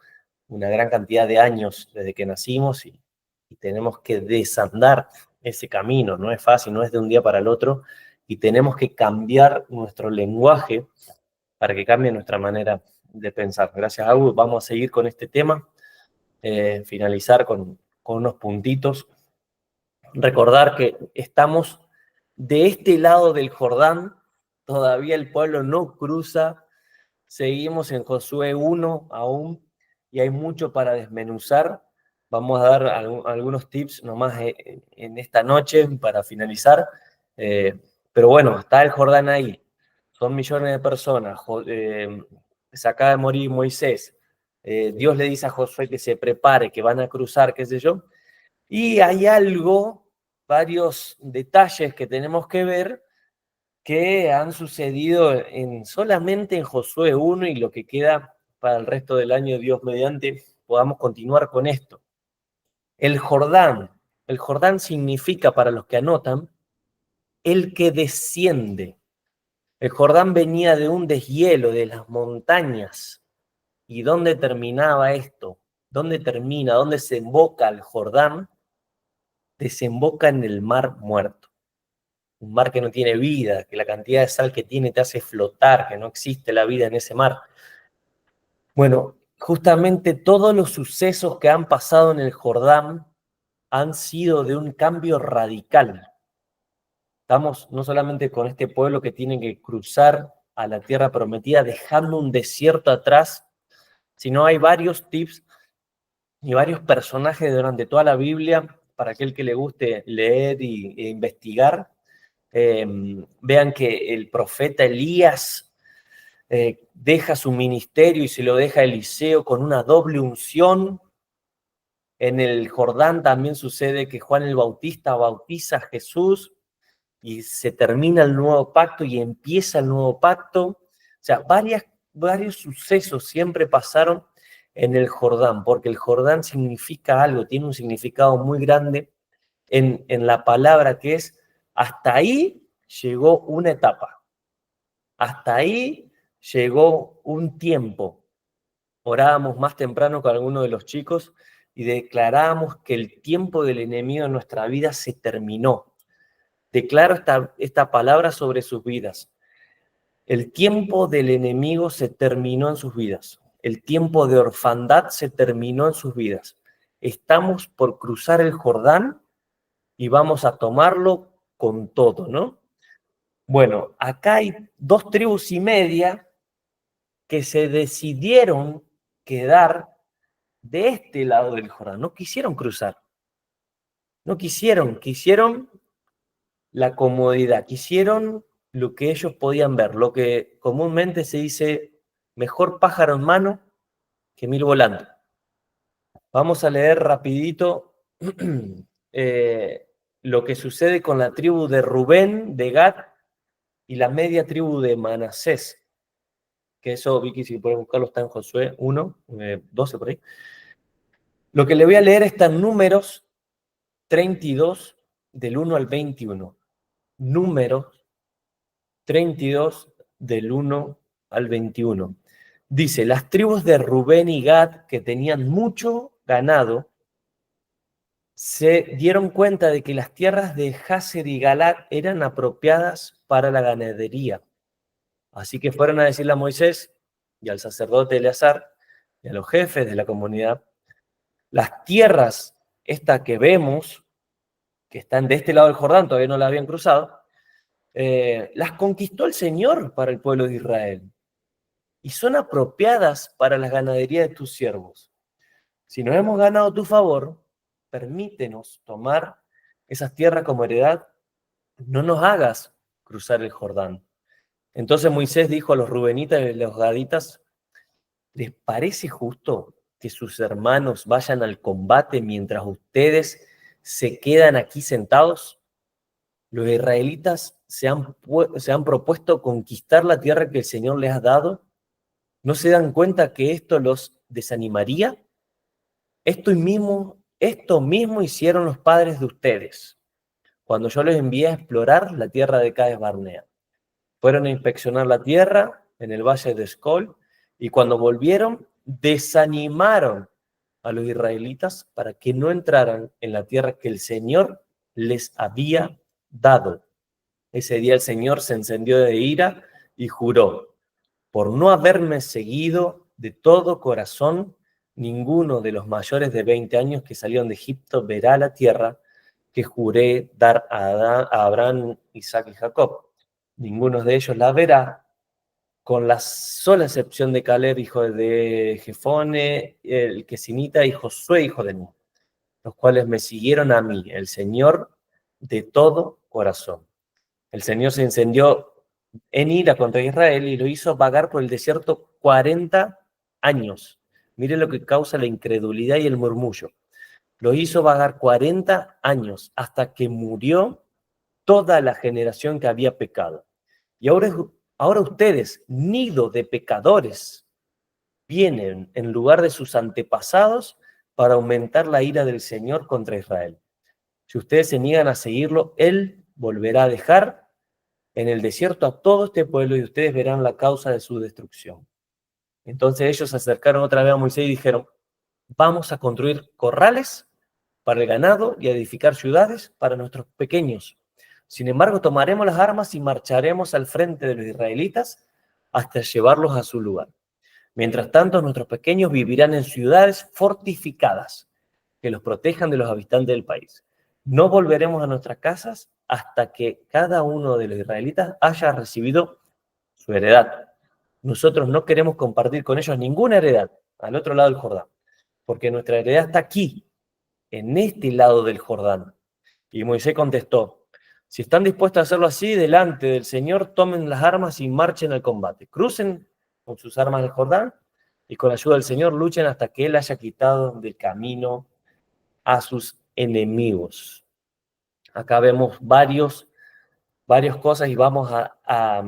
una gran cantidad de años desde que nacimos, y tenemos que desandar ese camino. No es fácil, no es de un día para el otro, y tenemos que cambiar nuestro lenguaje para que cambie nuestra manera de pensar. Gracias, Agus. Vamos a seguir con este tema, finalizar con unos puntitos. Recordar que estamos De este lado del Jordán, todavía el pueblo no cruza. Seguimos en Josué 1 aún y hay mucho para desmenuzar. Vamos a dar algunos tips nomás en esta noche para finalizar. Pero bueno, está el Jordán ahí. Son millones de personas. Se acaba de morir Moisés. Dios le dice a Josué que se prepare, que van a cruzar, qué sé yo. Y hay algo, varios detalles que tenemos que ver que han sucedido solamente en Josué 1 y lo que queda para el resto del año, Dios mediante, podamos continuar con esto. El Jordán significa, para los que anotan, el que desciende. El Jordán venía de un deshielo, de las montañas. ¿Y dónde terminaba esto? ¿Dónde termina? ¿Dónde se emboca el Jordán? Desemboca en el Mar Muerto. Un mar que no tiene vida, que la cantidad de sal que tiene te hace flotar, que no existe la vida en ese mar. Bueno, justamente todos los sucesos que han pasado en el Jordán han sido de un cambio radical. Estamos no solamente con este pueblo que tiene que cruzar a la tierra prometida dejando un desierto atrás, sino hay varios tips y varios personajes durante toda la Biblia para aquel que le guste leer e investigar. Vean que el profeta Elías deja su ministerio y se lo deja a Eliseo con una doble unción. En el Jordán también sucede que Juan el Bautista bautiza a Jesús y se termina el nuevo pacto y empieza el nuevo pacto. O sea, varios sucesos siempre pasaron en el Jordán, porque el Jordán significa algo, tiene un significado muy grande en la palabra que es, hasta ahí llegó una etapa, hasta ahí llegó un tiempo. Orábamos más temprano con algunos de los chicos y declarábamos que el tiempo del enemigo en nuestra vida se terminó. Declaro esta palabra sobre sus vidas. El tiempo del enemigo se terminó en sus vidas. El tiempo de orfandad se terminó en sus vidas. Estamos por cruzar el Jordán y vamos a tomarlo con todo, ¿no? Bueno, acá hay 2,5 tribus que se decidieron quedar de este lado del Jordán. No quisieron cruzar. No quisieron la comodidad, quisieron lo que ellos podían ver, lo que comúnmente se dice, mejor pájaro en mano que 1000 volando. Vamos a leer rapidito lo que sucede con la tribu de Rubén, de Gad y la media tribu de Manasés. Que eso, Vicky, si puedes buscarlo, está en Josué 1, 12 por ahí. Lo que le voy a leer está en Números 32, del 1 al 21. Números 32, del 1 al 21. Dice, las tribus de Rubén y Gad, que tenían mucho ganado, se dieron cuenta de que las tierras de Jazer y Galaad eran apropiadas para la ganadería. Así que fueron a decirle a Moisés y al sacerdote Eleazar y a los jefes de la comunidad, las tierras estas que vemos, que están de este lado del Jordán, todavía no las habían cruzado, las conquistó el Señor para el pueblo de Israel y son apropiadas para la ganadería de tus siervos. Si nos hemos ganado tu favor, permítenos tomar esas tierras como heredad, no nos hagas cruzar el Jordán. Entonces Moisés dijo a los rubenitas y a los gaditas, ¿les parece justo que sus hermanos vayan al combate mientras ustedes se quedan aquí sentados? Los israelitas se han propuesto conquistar la tierra que el Señor les ha dado. ¿No se dan cuenta que esto los desanimaría? Esto mismo hicieron los padres de ustedes, cuando yo les envié a explorar la tierra de Cades Barnea. Fueron a inspeccionar la tierra en el valle de Escol, y cuando volvieron, desanimaron a los israelitas para que no entraran en la tierra que el Señor les había dado. Ese día el Señor se encendió de ira y juró, por no haberme seguido de todo corazón, ninguno de los mayores de 20 años que salieron de Egipto verá la tierra que juré dar a Abraham, Isaac y Jacob. Ninguno de ellos la verá, con la sola excepción de Caleb, hijo de Jefone, el Quesinita, y Josué, hijo de Nun, los cuales me siguieron a mí, el Señor, de todo corazón. El Señor se encendió en ira contra Israel y lo hizo vagar por el desierto 40 años. Mire lo que causa la incredulidad y el murmullo. Lo hizo vagar 40 años hasta que murió toda la generación que había pecado. Y ahora ustedes, nido de pecadores, vienen en lugar de sus antepasados para aumentar la ira del Señor contra Israel. Si ustedes se niegan a seguirlo, Él volverá a dejar en el desierto a todo este pueblo y ustedes verán la causa de su destrucción. Entonces ellos se acercaron otra vez a Moisés y dijeron, vamos a construir corrales para el ganado y a edificar ciudades para nuestros pequeños. Sin embargo, tomaremos las armas y marcharemos al frente de los israelitas hasta llevarlos a su lugar. Mientras tanto, nuestros pequeños vivirán en ciudades fortificadas que los protejan de los habitantes del país. No volveremos a nuestras casas hasta que cada uno de los israelitas haya recibido su heredad. Nosotros no queremos compartir con ellos ninguna heredad al otro lado del Jordán, porque nuestra heredad está aquí, en este lado del Jordán. Y Moisés contestó, si están dispuestos a hacerlo así, delante del Señor, tomen las armas y marchen al combate. Crucen con sus armas el Jordán y con la ayuda del Señor luchen hasta que Él haya quitado del camino a sus enemigos. Acá vemos varias cosas y vamos a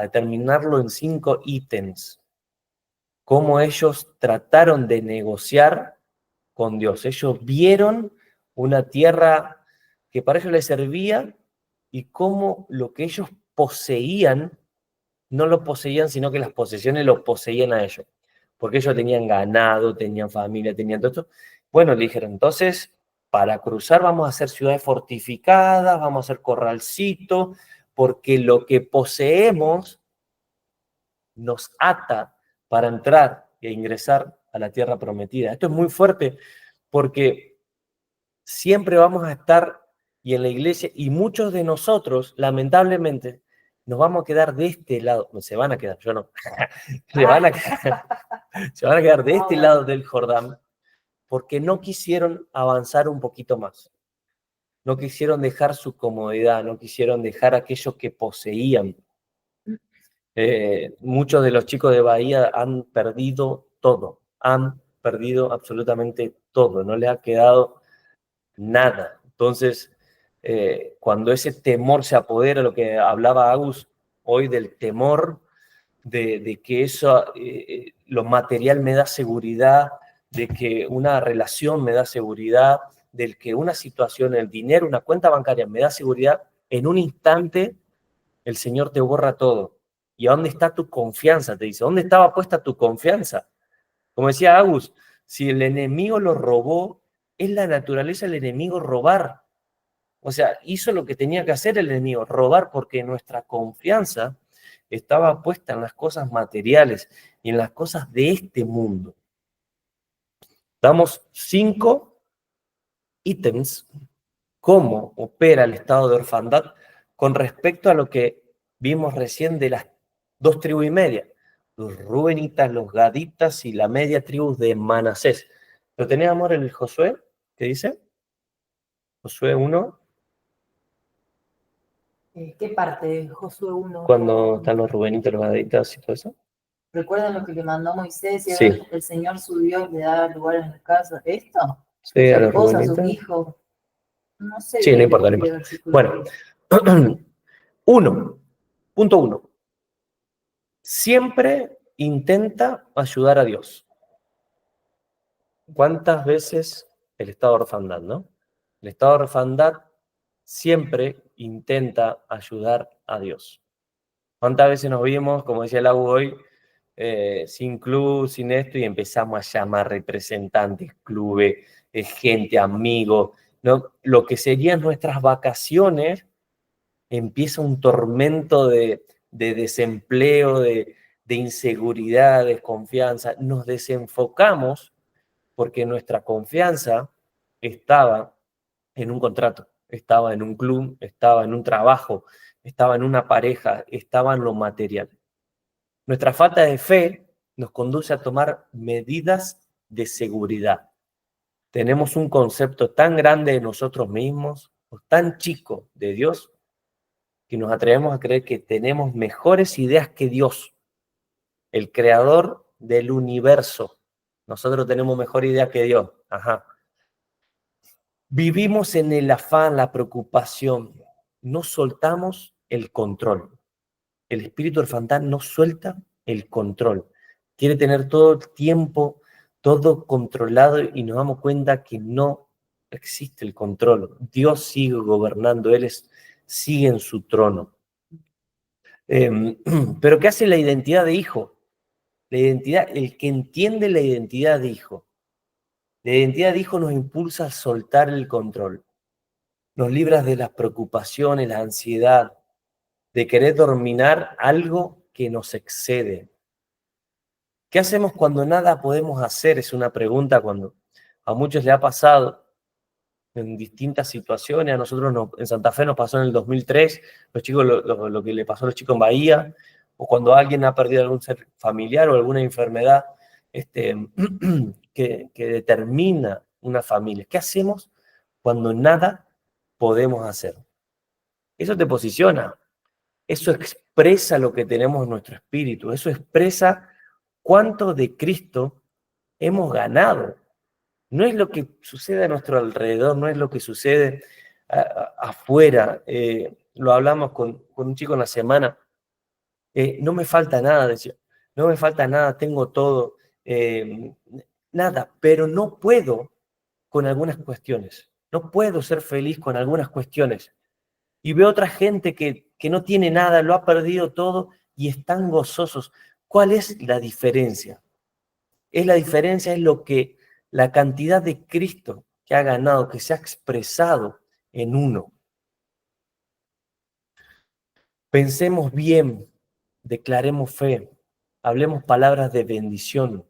determinarlo en 5 ítems. Cómo ellos trataron de negociar con Dios. Ellos vieron una tierra que para ellos les servía y cómo lo que ellos poseían, no lo poseían, sino que las posesiones lo poseían a ellos. Porque ellos tenían ganado, tenían familia, tenían todo esto. Bueno, le dijeron, entonces, para cruzar vamos a hacer ciudades fortificadas, vamos a hacer corralcito, porque lo que poseemos nos ata para entrar e ingresar a la tierra prometida. Esto es muy fuerte porque siempre vamos a estar y en la iglesia, y muchos de nosotros, lamentablemente, nos vamos a quedar de este lado, se van a quedar, yo no, se van a quedar de este lado del Jordán porque no quisieron avanzar un poquito más, no quisieron dejar su comodidad, no quisieron dejar aquello que poseían. Muchos de los chicos de Bahía han perdido todo, han perdido absolutamente todo, no les ha quedado nada. Entonces, cuando ese temor se apodera, lo que hablaba Agus hoy del temor, de que eso, lo material me da seguridad, de que una relación me da seguridad, del que una situación, el dinero, una cuenta bancaria me da seguridad, en un instante el Señor te borra todo. ¿Y a dónde está tu confianza? Te dice, ¿dónde estaba puesta tu confianza? Como decía Agus, si el enemigo lo robó, es la naturaleza del enemigo robar. O sea, hizo lo que tenía que hacer el enemigo, robar, porque nuestra confianza estaba puesta en las cosas materiales y en las cosas de este mundo. Damos 5 ítems, cómo opera el estado de orfandad con respecto a lo que vimos recién de las 2 tribus y media, los rubenitas, los gaditas y la media tribu de Manasés. ¿Lo tenés, amor, el Josué? ¿Qué dice? Josué 1. ¿Qué parte de Josué 1? Cuando están los rubenitas, los gaditas y todo eso. ¿Recuerdan lo que le mandó Moisés? Y Sí. el Señor subió, le da lugar en la casa. ¿Esto? Sí, a Su los esposa, sus rubenitas. hijos. No sé. Sí, no importa, no importa. Bueno, 1. Siempre intenta ayudar a Dios. ¿Cuántas veces el estado de orfandad, no? El estado de orfandad siempre intenta ayudar a Dios. ¿Cuántas veces nos vimos, como decía Lau hoy, sin club, sin esto, y empezamos a llamar representantes, clubes, gente, amigos, ¿no? Lo que serían nuestras vacaciones, empieza un tormento de desempleo, de inseguridad, de desconfianza. Nos desenfocamos porque nuestra confianza estaba en un contrato, estaba en un club, estaba en un trabajo, estaba en una pareja, estaba en lo material. Nuestra falta de fe nos conduce a tomar medidas de seguridad. Tenemos un concepto tan grande de nosotros mismos, o tan chico de Dios, que nos atrevemos a creer que tenemos mejores ideas que Dios, el creador del universo. Nosotros tenemos mejor idea que Dios. Ajá. Vivimos en el afán, la preocupación. No soltamos el control. El espíritu del fantasma no suelta el control. Quiere tener todo el tiempo, todo controlado y nos damos cuenta que no existe el control. Dios sigue gobernando, Él sigue en su trono. Pero ¿qué hace la identidad de hijo? La identidad, el que entiende la identidad de hijo. La identidad de hijo nos impulsa a soltar el control. Nos libra de las preocupaciones, la ansiedad, de querer dominar algo que nos excede. ¿Qué hacemos cuando nada podemos hacer? Es una pregunta cuando a muchos le ha pasado en distintas situaciones. A nosotros en Santa Fe nos pasó en el 2003, los chicos, lo que le pasó a los chicos en Bahía, o cuando alguien ha perdido algún ser familiar o alguna enfermedad que determina una familia. ¿Qué hacemos cuando nada podemos hacer? Eso te posiciona, eso expresa lo que tenemos en nuestro espíritu, eso expresa cuánto de Cristo hemos ganado. No es lo que sucede a nuestro alrededor, no es lo que sucede afuera. Lo hablamos con un chico en la semana. No me falta nada, decía. No me falta nada, tengo todo. Nada, pero no puedo con algunas cuestiones. No puedo ser feliz con algunas cuestiones. Y veo otra gente que no tiene nada, lo ha perdido todo y están gozosos. ¿Cuál es la diferencia? La diferencia es la cantidad de Cristo que ha ganado, que se ha expresado en uno. Pensemos bien, declaremos fe, hablemos palabras de bendición.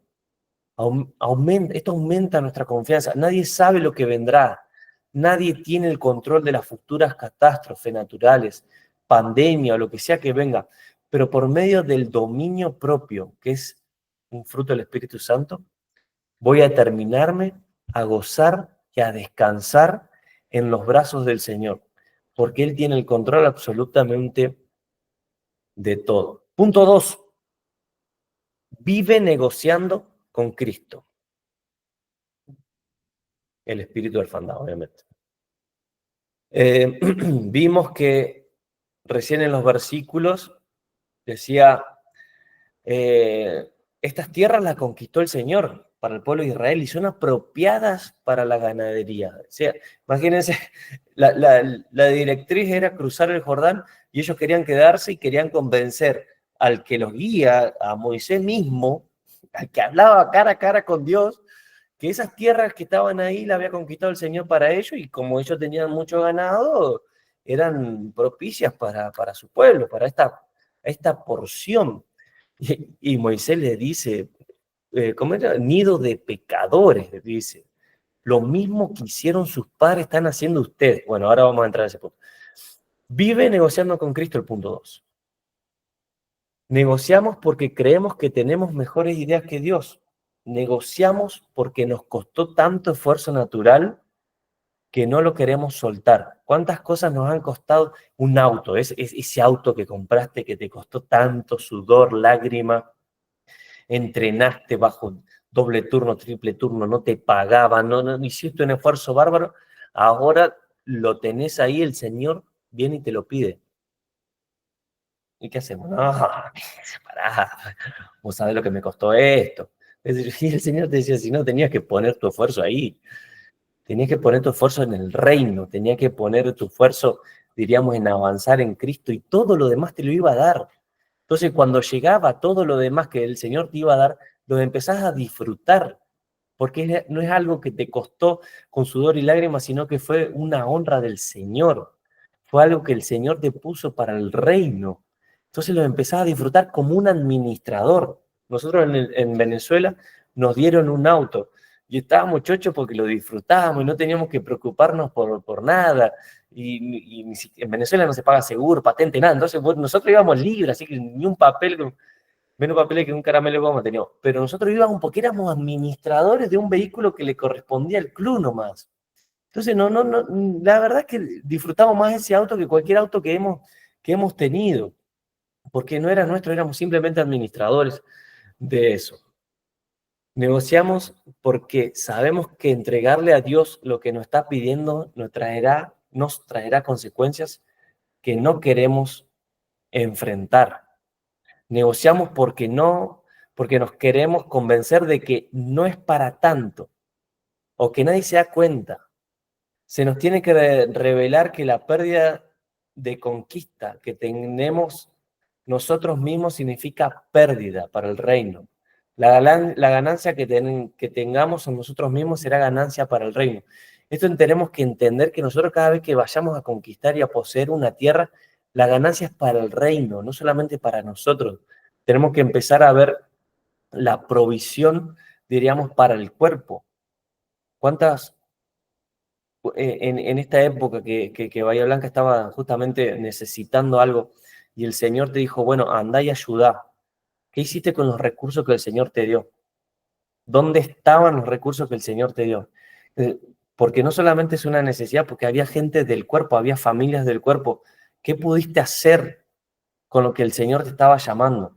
Esto aumenta nuestra confianza. Nadie sabe lo que vendrá. Nadie tiene el control de las futuras catástrofes naturales, pandemia o lo que sea que venga. Pero por medio del dominio propio, que es un fruto del Espíritu Santo, voy a determinarme a gozar y a descansar en los brazos del Señor, porque Él tiene el control absolutamente de todo. Punto 2. Vive negociando con Cristo. El espíritu del fandado, obviamente. Vimos que recién en los versículos decía, estas tierras las conquistó el Señor para el pueblo de Israel y son apropiadas para la ganadería. O sea, imagínense, la directriz era cruzar el Jordán y ellos querían quedarse y querían convencer al que los guía, a Moisés mismo, al que hablaba cara a cara con Dios, que esas tierras que estaban ahí las había conquistado el Señor para ellos y como ellos tenían mucho ganado, eran propicias para su pueblo, para esta porción. Y Moisés le dice, ¿cómo era? Nido de pecadores, le dice. Lo mismo que hicieron sus padres están haciendo ustedes. Bueno, ahora vamos a entrar a ese punto. Vive negociando con Cristo, el punto 2. Negociamos porque creemos que tenemos mejores ideas que Dios. Negociamos porque nos costó tanto esfuerzo natural que no lo queremos soltar. ¿Cuántas cosas nos han costado un auto? Ese auto que compraste que te costó tanto sudor, lágrima, entrenaste bajo doble turno, triple turno, no te pagaban, no hiciste un esfuerzo bárbaro, ahora lo tenés ahí, el Señor viene y te lo pide. ¿Y qué hacemos? No, pará, vos sabés lo que me costó esto. Y el Señor te decía, si no, tenías que poner tu esfuerzo ahí. Tenías que poner tu esfuerzo en el reino, tenías que poner tu esfuerzo, diríamos, en avanzar en Cristo y todo lo demás te lo iba a dar. Entonces, cuando llegaba todo lo demás que el Señor te iba a dar, lo empezás a disfrutar, porque no es algo que te costó con sudor y lágrimas, sino que fue una honra del Señor. Fue algo que el Señor te puso para el reino. Entonces lo empezás a disfrutar como un administrador. Nosotros en Venezuela nos dieron un auto y estábamos chochos porque lo disfrutábamos y no teníamos que preocuparnos por nada. Y en Venezuela no se paga seguro, patente, nada. Entonces nosotros íbamos libres, así que ni un papel, menos papeles que un caramelo como teníamos. Pero nosotros íbamos porque éramos administradores de un vehículo que le correspondía al club nomás. Entonces, la verdad es que disfrutamos más ese auto que cualquier auto que hemos tenido, porque no era nuestro, éramos simplemente administradores de eso. Negociamos porque sabemos que entregarle a Dios lo que nos está pidiendo nos traerá consecuencias que no queremos enfrentar. Negociamos porque nos queremos convencer de que no es para tanto o que nadie se da cuenta. Se nos tiene que revelar que la pérdida de conquista que tenemos nosotros mismos significa pérdida para el reino. La ganancia que tengamos en nosotros mismos será ganancia para el reino. Esto tenemos que entender que nosotros cada vez que vayamos a conquistar y a poseer una tierra, la ganancia es para el reino, no solamente para nosotros. Tenemos que empezar a ver la provisión, diríamos, para el cuerpo. ¿Cuántas en esta época que Bahía Blanca estaba justamente necesitando algo y el Señor te dijo, bueno, andá y ayudá? ¿Qué hiciste con los recursos que el Señor te dio? ¿Dónde estaban los recursos que el Señor te dio? Porque no solamente es una necesidad, porque había gente del cuerpo, había familias del cuerpo. ¿Qué pudiste hacer con lo que el Señor te estaba llamando?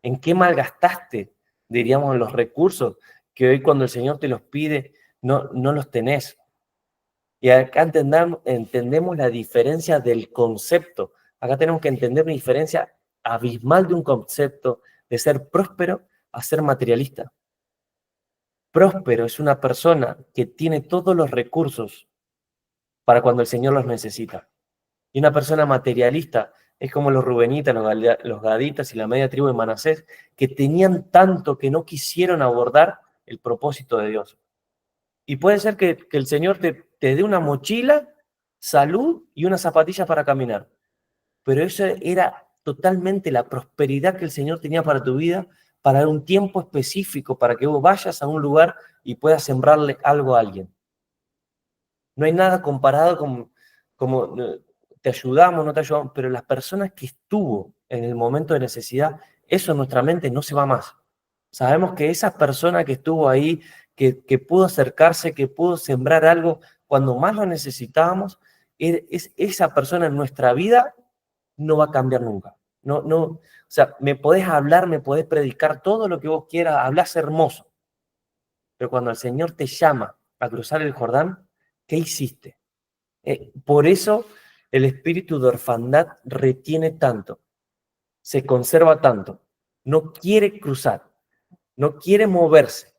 ¿En qué malgastaste, diríamos, los recursos que hoy cuando el Señor te los pide, no los tenés? Y acá entendemos la diferencia del concepto. Acá tenemos que entender una diferencia abismal de un concepto de ser próspero a ser materialista. Próspero es una persona que tiene todos los recursos para cuando el Señor los necesita. Y una persona materialista es como los rubenitas, los gaditas y la media tribu de Manasés, que tenían tanto que no quisieron abordar el propósito de Dios. Y puede ser que el Señor te dé una mochila, salud y unas zapatillas para caminar. Pero eso era totalmente la prosperidad que el Señor tenía para tu vida, para un tiempo específico, para que vos vayas a un lugar y puedas sembrarle algo a alguien. No hay nada comparado con como te ayudamos, no te ayudamos, pero las personas que estuvo en el momento de necesidad, eso en nuestra mente no se va más. Sabemos que esa persona que estuvo ahí, que pudo acercarse, que pudo sembrar algo cuando más lo necesitábamos, esa persona en nuestra vida no va a cambiar nunca. O sea, me podés hablar, me podés predicar todo lo que vos quieras, hablas hermoso. Pero cuando el Señor te llama a cruzar el Jordán, ¿qué hiciste? Por eso el espíritu de orfandad retiene tanto, se conserva tanto, no quiere cruzar, no quiere moverse.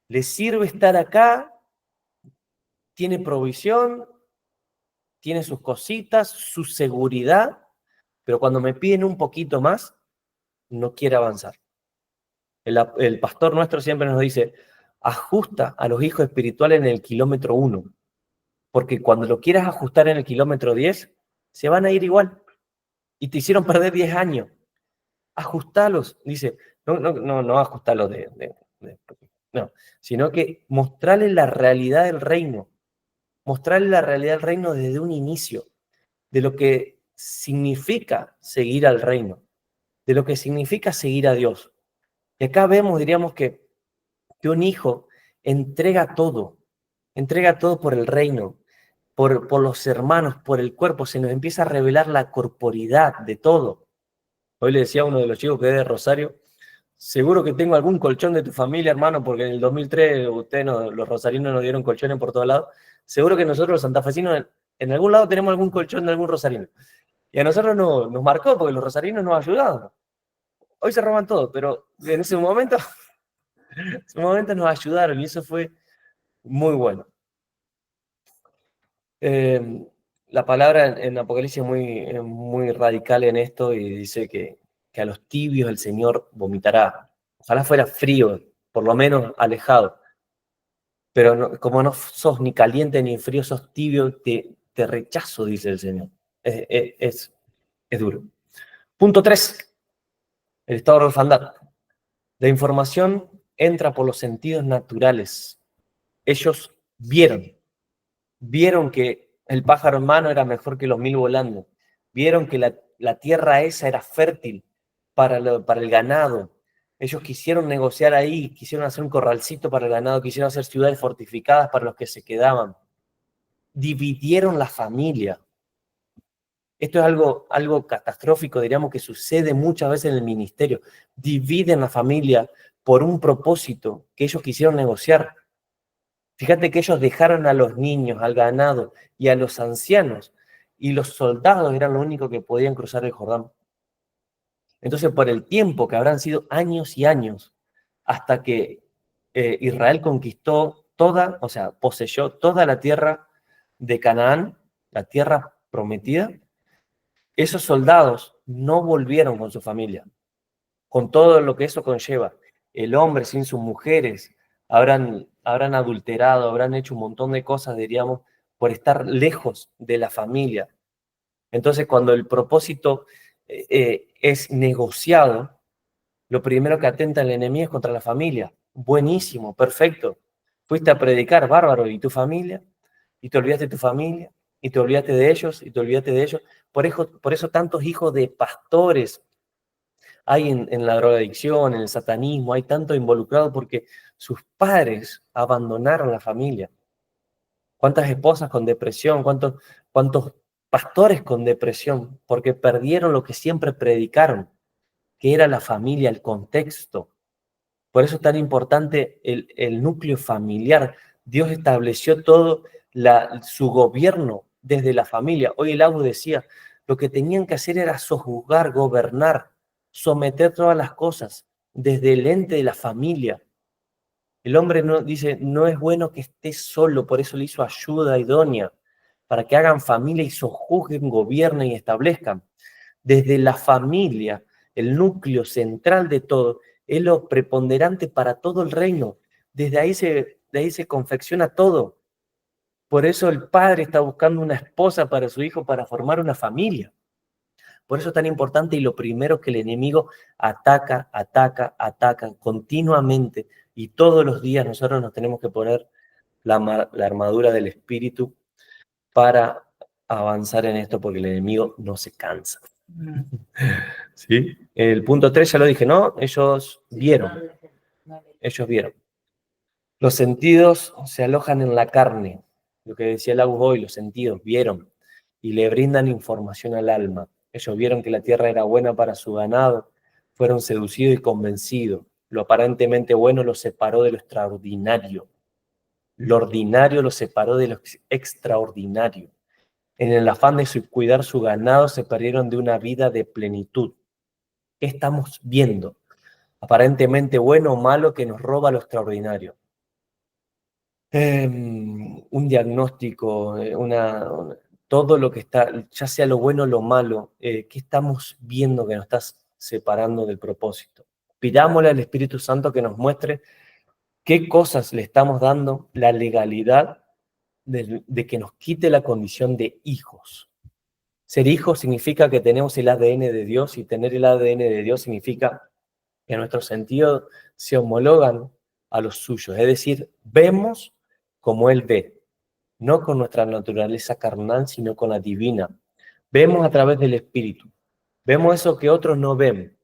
Le sirve estar acá, tiene provisión, tiene sus cositas, su seguridad, pero cuando me piden un poquito más, no quiere avanzar. El pastor nuestro siempre nos dice, ajusta a los hijos espirituales en el kilómetro 1, porque cuando lo quieras ajustar en el kilómetro 10, se van a ir igual. Y te hicieron perder 10 años. Ajustalos, dice, no ajustalos no, sino que mostrarles la realidad del reino, mostrarles la realidad del reino desde un inicio, de lo que significa seguir al reino, de lo que significa seguir a Dios. Y acá vemos, diríamos que un hijo entrega todo por el reino, por los hermanos, por el cuerpo, se nos empieza a revelar la corporidad de todo. Hoy le decía a uno de los chicos que es de Rosario, seguro que tengo algún colchón de tu familia, hermano, porque en el 2003 los rosarinos nos dieron colchones por todos lados. Seguro que nosotros los santafesinos en algún lado tenemos algún colchón de algún rosarino. Y a nosotros nos marcó porque los rosarinos nos ayudaban. Hoy se roban todo, pero en ese momento nos ayudaron y eso fue muy bueno. La palabra en Apocalipsis es muy radical en esto y dice que a los tibios el Señor vomitará. Ojalá fuera frío, por lo menos alejado. Pero como no sos ni caliente ni frío, sos tibio, te rechazo, dice el Señor. Es duro. Punto 3. El estado de orfandad. La información entra por los sentidos naturales, ellos vieron que el pájaro hermano era mejor que los 1000 volando, vieron que la tierra esa era fértil para el ganado. Ellos quisieron negociar ahí, quisieron hacer un corralcito para el ganado, quisieron hacer ciudades fortificadas para los que se quedaban. Dividieron la familia. Esto es algo catastrófico, diríamos, que sucede muchas veces en el ministerio. Dividen la familia por un propósito que ellos quisieron negociar. Fíjate que ellos dejaron a los niños, al ganado y a los ancianos, y los soldados eran los únicos que podían cruzar el Jordán. Entonces, por el tiempo que habrán sido años y años, hasta que Israel conquistó toda, o sea, poseyó toda la tierra de Canaán, la tierra prometida, esos soldados no volvieron con su familia, con todo lo que eso conlleva. El hombre sin sus mujeres habrán adulterado, habrán hecho un montón de cosas, diríamos, por estar lejos de la familia. Entonces, cuando el propósito es negociado, lo primero que atenta el enemigo es contra la familia. Buenísimo, perfecto. Fuiste a predicar, bárbaro, ¿y tu familia? Y te olvidaste de tu familia, y te olvidaste de ellos, y te olvidaste de ellos. Por eso tantos hijos de pastores hay en la drogadicción, en el satanismo, hay tanto involucrado porque sus padres abandonaron la familia. ¿Cuántas esposas con depresión? ¿Cuántos pastores con depresión? Porque perdieron lo que siempre predicaron, que era la familia, el contexto. Por eso es tan importante el núcleo familiar. Dios estableció todo su gobierno desde la familia. Hoy el Abu decía, lo que tenían que hacer era sojuzgar, gobernar, someter todas las cosas desde el ente de la familia. El hombre dice, no es bueno que esté solo, por eso le hizo ayuda idónea, para que hagan familia y sojuzguen, gobiernen y establezcan. Desde la familia, el núcleo central de todo, es lo preponderante para todo el reino. De ahí se confecciona todo. Por eso el padre está buscando una esposa para su hijo para formar una familia. Por eso es tan importante y lo primero que el enemigo ataca continuamente y todos los días nosotros nos tenemos que poner la armadura del espíritu para avanzar en esto porque el enemigo no se cansa. ¿Sí? El punto 3 ya lo dije, ¿no? Ellos vieron. Los sentidos se alojan en la carne, lo que decía el Agus hoy, los sentidos vieron y le brindan información al alma. Ellos vieron que la tierra era buena para su ganado, fueron seducidos y convencidos. Lo aparentemente bueno los separó de lo extraordinario. Lo ordinario los separó de lo extraordinario. En el afán de cuidar su ganado se perdieron de una vida de plenitud. ¿Qué estamos viendo? Aparentemente bueno o malo que nos roba lo extraordinario. Un diagnóstico, todo lo que está, ya sea lo bueno o lo malo, ¿qué estamos viendo que nos está separando del propósito? Pidámosle al Espíritu Santo que nos muestre qué cosas le estamos dando la legalidad de que nos quite la condición de hijos. Ser hijo significa que tenemos el ADN de Dios y tener el ADN de Dios significa que nuestros sentidos se homologan a los suyos, es decir, vemos como Él ve, no con nuestra naturaleza carnal, sino con la divina. Vemos a través del Espíritu, vemos eso que otros no ven.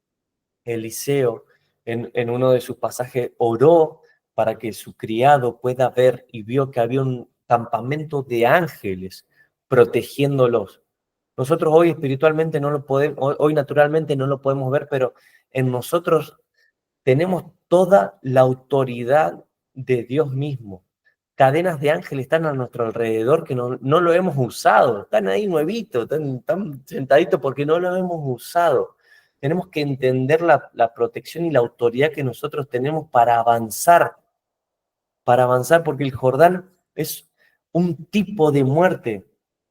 Eliseo, en uno de sus pasajes, oró para que su criado pueda ver y vio que había un campamento de ángeles protegiéndolos. Nosotros hoy espiritualmente no lo podemos, hoy naturalmente no lo podemos ver, pero en nosotros tenemos toda la autoridad de Dios mismo. Cadenas de ángeles están a nuestro alrededor que no lo hemos usado. Están ahí nuevitos, están sentaditos porque no lo hemos usado. Tenemos que entender la protección y la autoridad que nosotros tenemos para avanzar porque el Jordán es un tipo de muerte,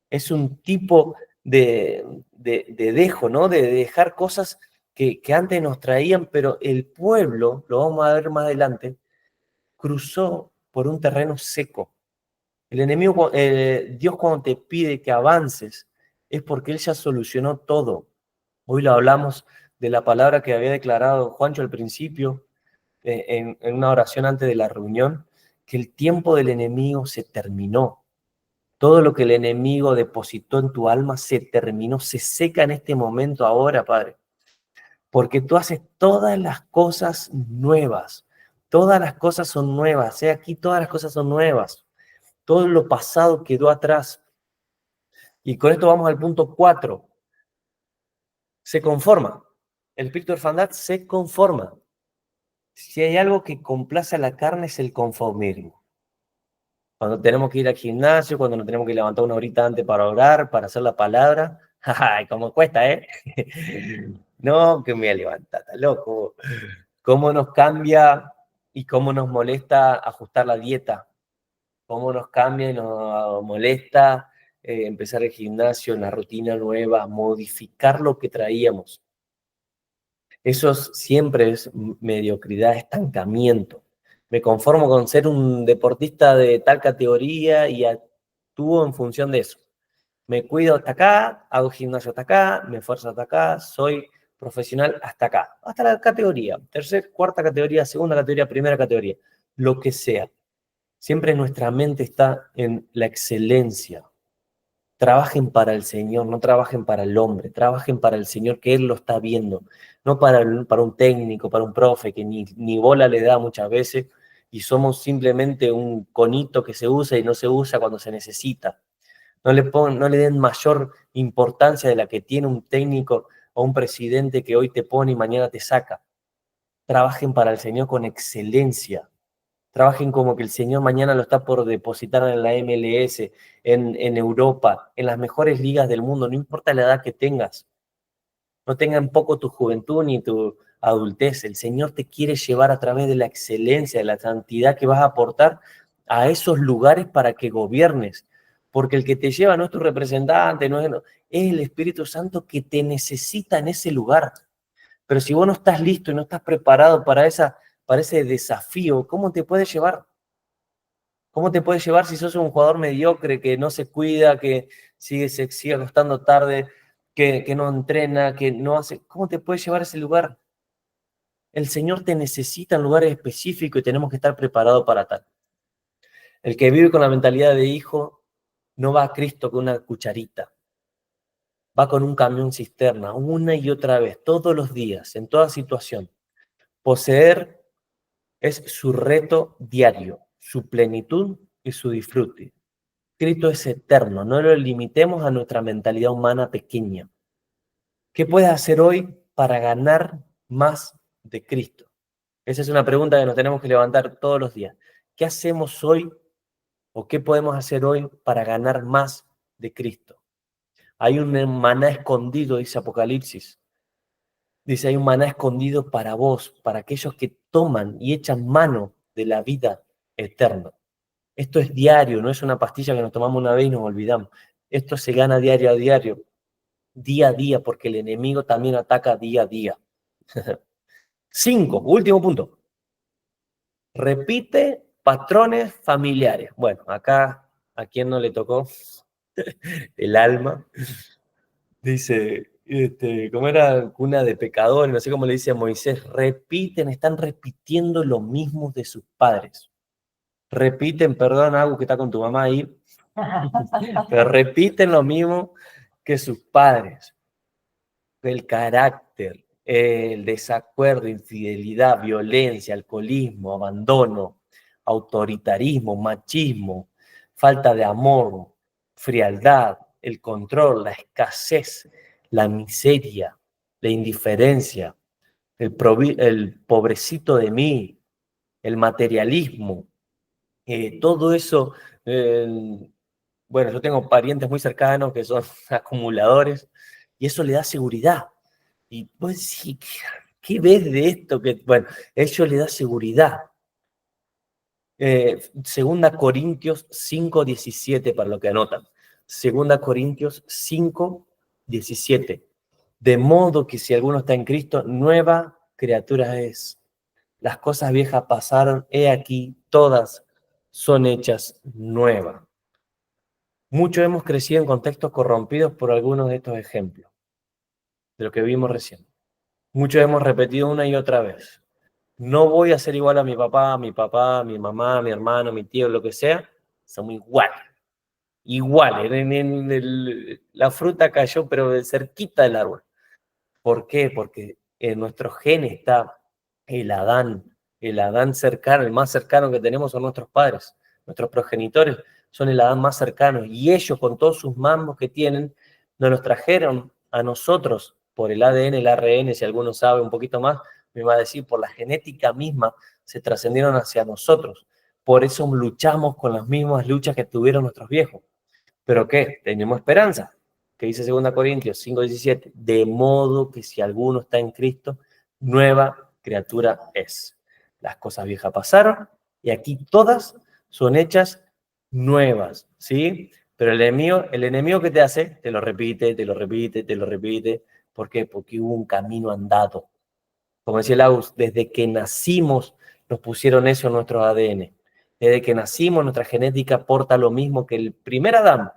es un tipo de dejo, ¿no? De dejar cosas que antes nos traían, pero el pueblo, lo vamos a ver más adelante, cruzó por un terreno seco. El enemigo, Dios cuando te pide que avances, es porque Él ya solucionó todo. Hoy lo hablamos de la palabra que había declarado Juancho al principio, en una oración antes de la reunión, que el tiempo del enemigo se terminó. Todo lo que el enemigo depositó en tu alma se terminó, se seca en este momento ahora, Padre. Porque tú haces todas las cosas nuevas. Todas las cosas son nuevas. Aquí todas las cosas son nuevas. Todo lo pasado quedó atrás. Y con esto vamos al punto 4. Se conforma. El espíritu de orfandad se conforma. Si hay algo que complace a la carne es el conformismo. Cuando tenemos que ir al gimnasio, cuando nos tenemos que levantar una horita antes para orar, para hacer la palabra. ¡Ay, cómo cuesta, eh! No, que me voy a levantar, está loco. Cómo nos cambia y cómo nos molesta ajustar la dieta. Cómo nos cambia y nos molesta empezar el gimnasio, una rutina nueva, modificar lo que traíamos. Eso siempre es mediocridad, estancamiento. Me conformo con ser un deportista de tal categoría y actúo en función de eso. Me cuido hasta acá, hago gimnasio hasta acá, me esfuerzo hasta acá, soy profesional hasta acá. Hasta la categoría, tercera, cuarta categoría, segunda categoría, primera categoría, lo que sea. Siempre nuestra mente está en la excelencia. Trabajen para el Señor, no trabajen para el hombre, trabajen para el Señor que Él lo está viendo, no para un técnico, para un profe que ni bola le da muchas veces y somos simplemente un conito que se usa y no se usa cuando se necesita. No le den mayor importancia de la que tiene un técnico o un presidente que hoy te pone y mañana te saca. Trabajen para el Señor con excelencia. Trabajen como que el Señor mañana lo está por depositar en la MLS, en Europa, en las mejores ligas del mundo, no importa la edad que tengas. No tengan poco tu juventud ni tu adultez. El Señor te quiere llevar a través de la excelencia, de la santidad que vas a aportar a esos lugares para que gobiernes. Porque el que te lleva no es tu representante, es el Espíritu Santo que te necesita en ese lugar. Pero si vos no estás listo y no estás preparado para ese desafío, ¿cómo te puede llevar? ¿Cómo te puede llevar si sos un jugador mediocre que no se cuida, que se sigue acostando tarde, que no entrena, que no hace? ¿Cómo te puede llevar a ese lugar? El Señor te necesita en lugares específicos y tenemos que estar preparados para tal. El que vive con la mentalidad de hijo no va a Cristo con una cucharita. Va con un camión cisterna, una y otra vez, todos los días, en toda situación. Poseer es su reto diario, su plenitud y su disfrute. Cristo es eterno, no lo limitemos a nuestra mentalidad humana pequeña. ¿Qué puedes hacer hoy para ganar más de Cristo? Esa es una pregunta que nos tenemos que levantar todos los días. ¿Qué hacemos hoy o qué podemos hacer hoy para ganar más de Cristo? Hay un maná escondido, dice Apocalipsis. Dice, hay un maná escondido para vos, para aquellos que toman y echan mano de la vida eterna. Esto es diario, no es una pastilla que nos tomamos una vez y nos olvidamos. Esto se gana diario a diario, día a día, porque el enemigo también ataca día a día. 5, último punto. Repite patrones familiares. Bueno, acá, ¿a quién no le tocó? El alma. Dice, ¿cómo era? Cuna de pecadores, no sé cómo le dice a Moisés. Están repitiendo lo mismo de sus padres. Repiten, perdón, algo que está con tu mamá ahí, pero repiten lo mismo que sus padres. El carácter, el desacuerdo, infidelidad, violencia, alcoholismo, abandono, autoritarismo, machismo, falta de amor, frialdad, el control, la escasez, la miseria, la indiferencia, el pobrecito de mí, el materialismo, todo eso. Bueno, yo tengo parientes muy cercanos que son acumuladores y eso le da seguridad. Y pues sí, ¿qué ves de esto? Bueno, eso le da seguridad. Segunda Corintios 5:17 para lo que anotan. Segunda Corintios 5:17. De modo que si alguno está en Cristo, nueva criatura es. Las cosas viejas pasaron, he aquí, todas son hechas nuevas. Muchos hemos crecido en contextos corrompidos por algunos de estos ejemplos, de lo que vimos recién. Muchos hemos repetido una y otra vez. No voy a ser igual a mi papá, mi mamá, mi hermano, mi tío, lo que sea. Somos iguales. Iguales. La fruta cayó, pero de cerquita del árbol. ¿Por qué? Porque en nuestro gen está el Adán. El Adán cercano, el más cercano que tenemos son nuestros padres. Nuestros progenitores son el Adán más cercano. Y ellos, con todos sus mambos que tienen, nos los trajeron a nosotros por el ADN, el ARN, si alguno sabe un poquito más, me va a decir, por la genética misma, se trascendieron hacia nosotros. Por eso luchamos con las mismas luchas que tuvieron nuestros viejos. ¿Pero qué? Tenemos esperanza. Que dice 2 Corintios 5:17, de modo que si alguno está en Cristo, nueva criatura es. Las cosas viejas pasaron y aquí todas son hechas nuevas, ¿sí? Pero el enemigo que te hace, te lo repite, te lo repite, te lo repite. ¿Por qué? Porque hubo un camino andado. Como decía Laus, desde que nacimos nos pusieron eso en nuestro ADN. Desde que nacimos nuestra genética porta lo mismo que el primer Adán.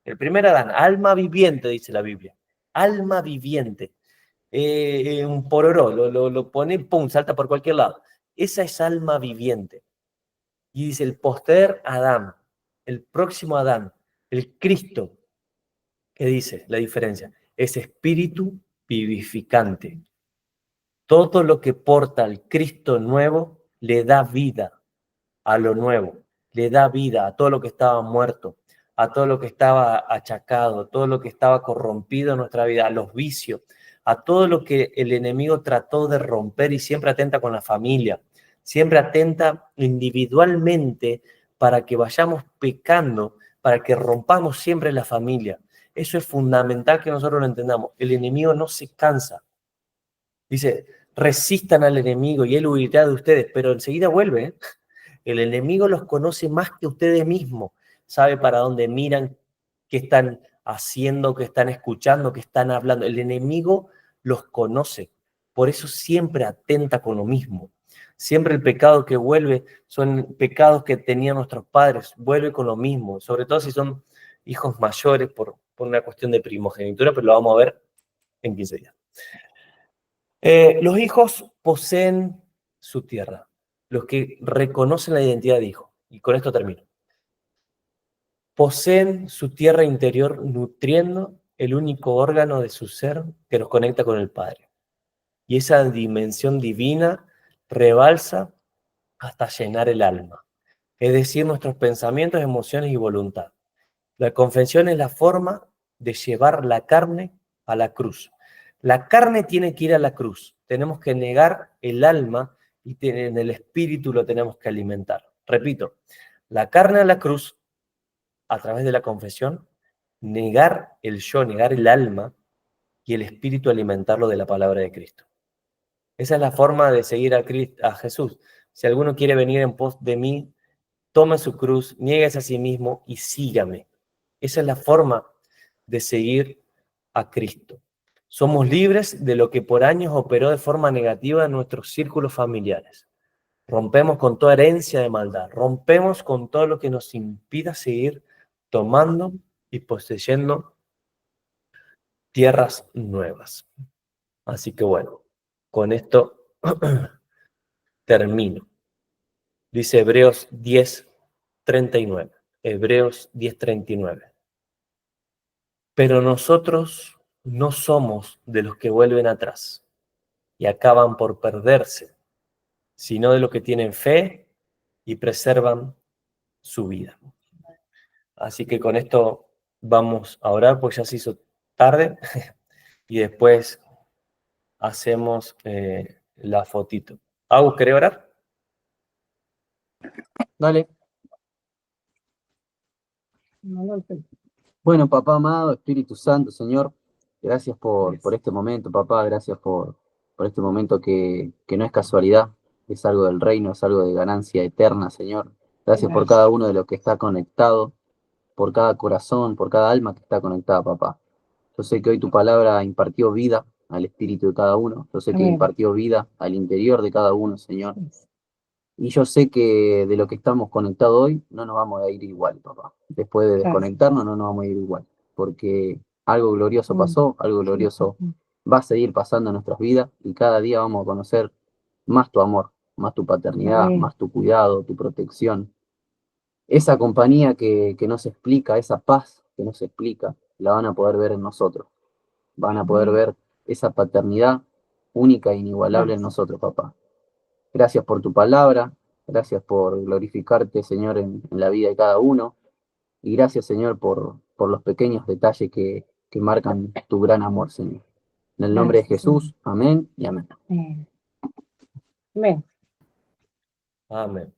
El primer Adán, alma viviente, dice la Biblia. Alma viviente. Un pororó, lo pone, pum, salta por cualquier lado. Esa es alma viviente. Y dice el postrer Adán, el próximo Adán, el Cristo. ¿Qué dice la diferencia? Es espíritu vivificante. Todo lo que porta al Cristo nuevo le da vida a lo nuevo, le da vida a todo lo que estaba muerto, a todo lo que estaba achacado, a todo lo que estaba corrompido en nuestra vida, a los vicios, a todo lo que el enemigo trató de romper y siempre atenta con la familia, siempre atenta individualmente para que vayamos pecando, para que rompamos siempre la familia. Eso es fundamental que nosotros lo entendamos. El enemigo no se cansa. Dice, resistan al enemigo y él huirá de ustedes, pero enseguida vuelve, ¿eh? El enemigo los conoce más que ustedes mismos, sabe para dónde miran, qué están haciendo, qué están escuchando, qué están hablando. El enemigo los conoce, por eso siempre atenta con lo mismo. Siempre el pecado que vuelve son pecados que tenían nuestros padres, vuelve con lo mismo, sobre todo si son hijos mayores por una cuestión de primogenitura, pero lo vamos a ver en 15 días. Los hijos poseen su tierra, los que reconocen la identidad de hijo. Y con esto termino. Poseen su tierra interior nutriendo el único órgano de su ser que nos conecta con el Padre. Y esa dimensión divina rebalsa hasta llenar el alma, es decir, nuestros pensamientos, emociones y voluntad. La confesión es la forma de llevar la carne a la cruz. La carne tiene que ir a la cruz. Tenemos que negar el alma y en el espíritu lo tenemos que alimentar. Repito, la carne a la cruz a través de la confesión, negar el yo, negar el alma y el espíritu alimentarlo de la palabra de Cristo. Esa es la forma de seguir a Jesús. Si alguno quiere venir en pos de mí, tome su cruz, niéguese a sí mismo y sígame. Esa es la forma de seguir a Cristo. Somos libres de lo que por años operó de forma negativa en nuestros círculos familiares. Rompemos con toda herencia de maldad. Rompemos con todo lo que nos impida seguir tomando y poseyendo tierras nuevas. Así que bueno, con esto termino. Dice Hebreos 10:39. Hebreos 10:39. Pero nosotros no somos de los que vuelven atrás y acaban por perderse, sino de los que tienen fe y preservan su vida. Así que con esto vamos a orar, pues ya se hizo tarde, y después hacemos la fotito. Agus, ¿querés orar? Dale. Bueno, papá amado, Espíritu Santo, Señor, gracias por este momento, papá, gracias por este momento que no es casualidad, es algo del reino, es algo de ganancia eterna, Señor. Gracias por cada uno de los que está conectado, por cada corazón, por cada alma que está conectada, papá. Yo sé que hoy tu palabra impartió vida al espíritu de cada uno, yo sé que impartió vida al interior de cada uno, Señor. Y yo sé que de lo que estamos conectados hoy no nos vamos a ir igual, papá. Después de desconectarnos no nos vamos a ir igual, porque algo glorioso pasó, algo glorioso va a seguir pasando en nuestras vidas y cada día vamos a conocer más tu amor, más tu paternidad, Amén. más tu cuidado, tu protección. Esa compañía que no se explica, esa paz que no se explica, la van a poder ver en nosotros. Van a poder Amén. ver esa paternidad única e inigualable en Gracias. nosotros, papá. Gracias por tu palabra, gracias por glorificarte, Señor, en la vida de cada uno. Y gracias, Señor, por los pequeños detalles que marcan tu gran amor, Señor. En el nombre de Gracias, Señor. Jesús, amén y amén. Amén. Amén. Amén.